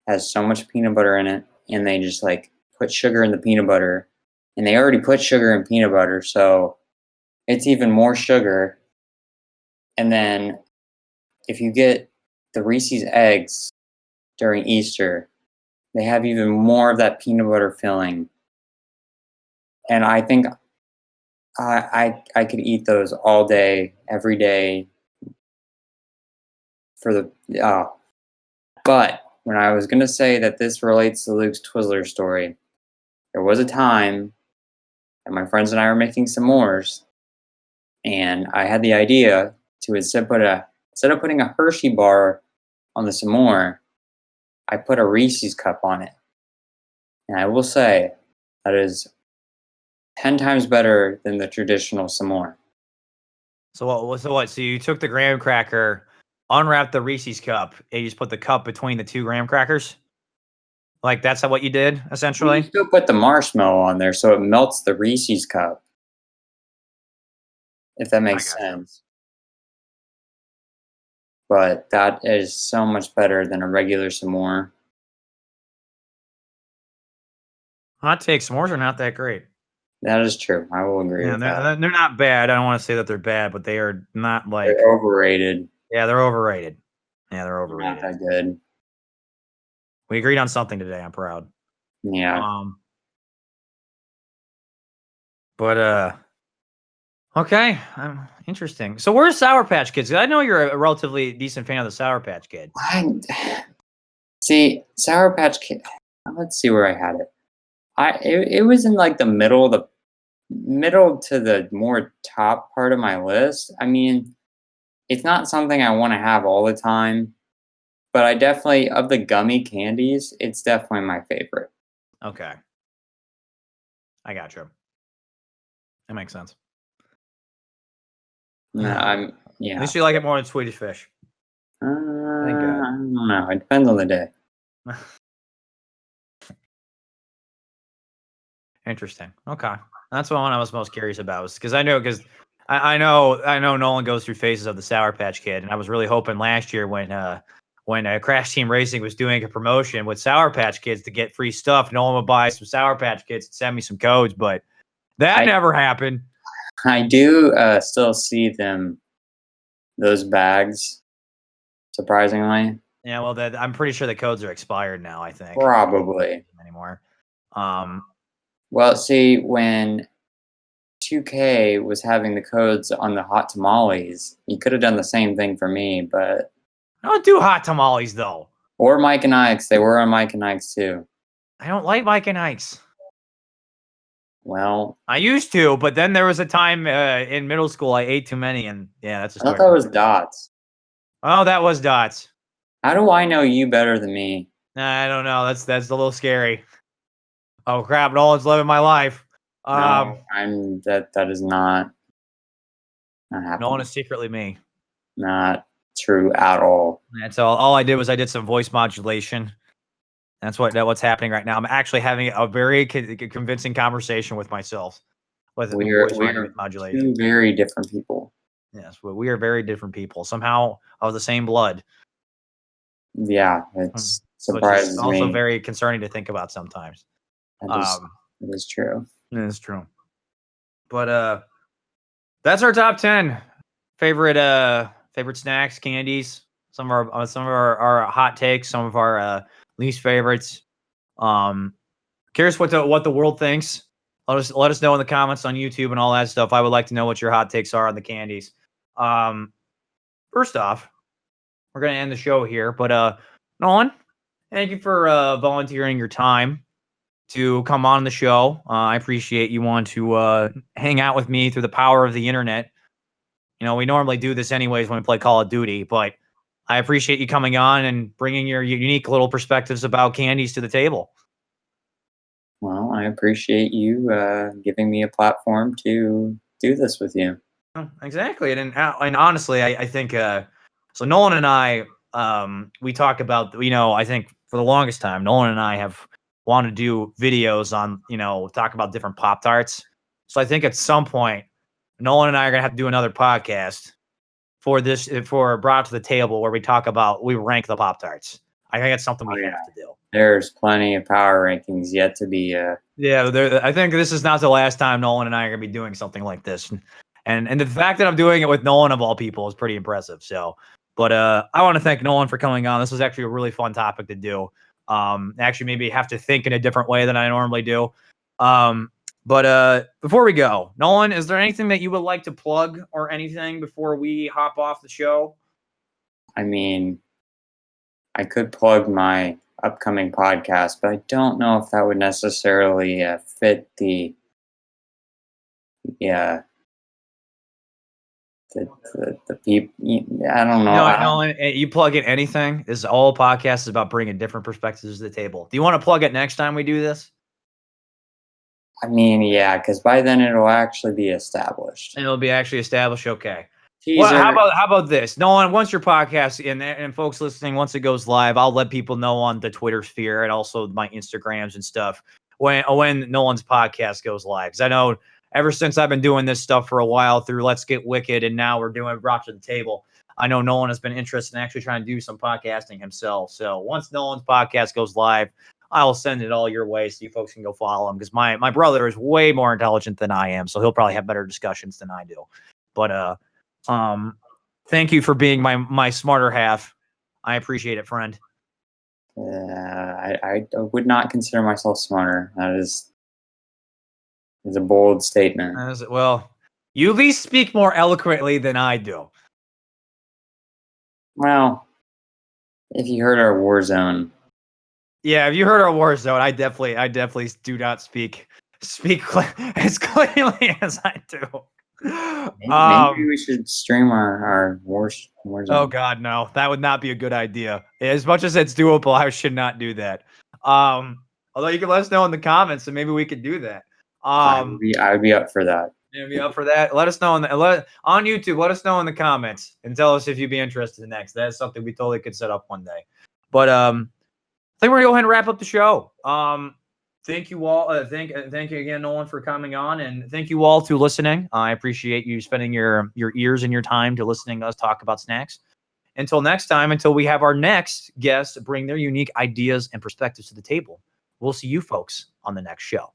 has so much peanut butter in it, and they just like put sugar in the peanut butter, and they already put sugar in peanut butter, so it's even more sugar. And then if you get the Reese's eggs during Easter, they have even more of that peanut butter filling. And I think I could eat those all day, every day. But when I was gonna say that this relates to Luke's Twizzler story, there was a time that my friends and I were making s'mores, and I had the idea to instead of putting a Hershey bar on the s'more, I put a Reese's cup on it. And I will say that is 10 times better than the traditional s'more. So what? So you took the graham cracker, unwrapped the Reese's cup, and you just put the cup between the 2 graham crackers? Like that's what you did, essentially? You still put the marshmallow on there so it melts the Reese's cup. If that makes sense. But that is so much better than a regular s'more. Hot take, s'mores are not that great. That is true. I will agree with that. They're not bad. I don't want to say that they're bad, but they are not like... They're overrated. Yeah, they're overrated. They're overrated. Not that good. We agreed on something today. I'm proud. Yeah. Okay. Interesting. So where's Sour Patch Kids? I know you're a relatively decent fan of the Sour Patch Kid. See, Sour Patch Kid. Let's see where I had it. It was in like the middle to the more top part of my list. I mean, it's not something I want to have all the time, but I definitely, of the gummy candies, it's definitely my favorite. Okay. I got you. That makes sense. Yeah. At least you like it more than Swedish Fish. Thank God. I don't know. It depends on the day. Interesting. Okay, that's the one I was most curious about, because I know Nolan goes through phases of the Sour Patch Kid, and I was really hoping last year when Crash Team Racing was doing a promotion with Sour Patch Kids to get free stuff, Nolan would buy some Sour Patch Kids and send me some codes, but that never happened. I do still see those bags, surprisingly. Yeah, well, I'm pretty sure the codes are expired now. I think probably anymore. Well, see, when 2K was having the codes on the hot tamales, you could have done the same thing for me, but I don't do hot tamales though. Or Mike and Ike's. They were on Mike and Ike's too. I don't like Mike and Ike's. Well, I used to, but then there was a time in middle school I ate too many, and yeah, that's a story. I thought that was Dots. Oh, that was Dots. How do I know you better than me? I don't know. That's a little scary. Oh crap! Nolan's living my life. No, that is not happening. Nolan is secretly me. Not true at all. That's all I did was I did some voice modulation. That's what's happening right now. I'm actually having a very convincing conversation with myself. We are two very different people. Yes, we are very different people. Somehow of the same blood. Yeah, it's surprises me. Also very concerning to think about sometimes. It is true. It is true. But that's our top 10 favorite snacks, candies. Some of our hot takes, some of our least favorites. Curious what the world thinks. Let us know in the comments on YouTube and all that stuff. I would like to know what your hot takes are on the candies. First off, we're gonna end the show here, but Nolan, thank you for volunteering your time to come on the show. I appreciate you want to hang out with me through the power of the internet. You know, we normally do this anyways when we play Call of Duty, but I appreciate you coming on and bringing your unique little perspectives about candies to the table. Well, I appreciate you giving me a platform to do this with you. Exactly, and honestly, I think so. Nolan and I, we talk about, I think for the longest time, Nolan and I have wanted to do videos on, talk about different Pop-Tarts. So I think at some point, Nolan and I are gonna have to do another podcast for Brought to the Table, where we rank the Pop-Tarts. I think it's something we have to do. There's plenty of power rankings yet to be. Yeah, I think this is not the last time Nolan and I are gonna be doing something like this. And the fact that I'm doing it with Nolan of all people is pretty impressive. So, but I want to thank Nolan for coming on. This was actually a really fun topic to do. Actually, maybe have to think in a different way than I normally do. But before we go, Nolan, is there anything that you would like to plug or anything before we hop off the show? I mean, I could plug my upcoming podcast, but I don't know if that would necessarily fit the people. I don't know. No, you plug in anything. This is all podcast is about bringing different perspectives to the table. Do you want to plug it next time we do this? I mean, yeah, because by then it'll actually be established. It'll be actually established. Okay. Well, how about this? Nolan, once your podcast and folks listening, once it goes live, I'll let people know on the Twitter sphere and also my Instagrams and stuff when Nolan's podcast goes live. Because I know ever since I've been doing this stuff for a while through Let's Get Wicked, and now we're doing Brought to the Table, I know Nolan has been interested in actually trying to do some podcasting himself. So once Nolan's podcast goes live, I'll send it all your way so you folks can go follow him, because my brother is way more intelligent than I am, so he'll probably have better discussions than I do. But thank you for being my smarter half. I appreciate it, friend. I would not consider myself smarter. That is a bold statement. Well, you at least speak more eloquently than I do. Well, if you heard our Warzone. Yeah, if you heard our Warzone, I definitely do not speak as clearly as I do. Maybe we should stream our Warzone. Oh God, no, that would not be a good idea. As much as it's doable, I should not do that. Although you can let us know in the comments, and maybe we could do that. I would be up for that. You'd be up for that? Let us know on YouTube. Let us know in the comments and tell us if you'd be interested in that. 'Cause that's something we totally could set up one day. But I think we're gonna go ahead and wrap up the show. Thank you all. Thank you again, Nolan, for coming on, and thank you all to listening. I appreciate you spending your ears and your time to listening to us talk about snacks. Until next time, until we have our next guest bring their unique ideas and perspectives to the table, we'll see you folks on the next show.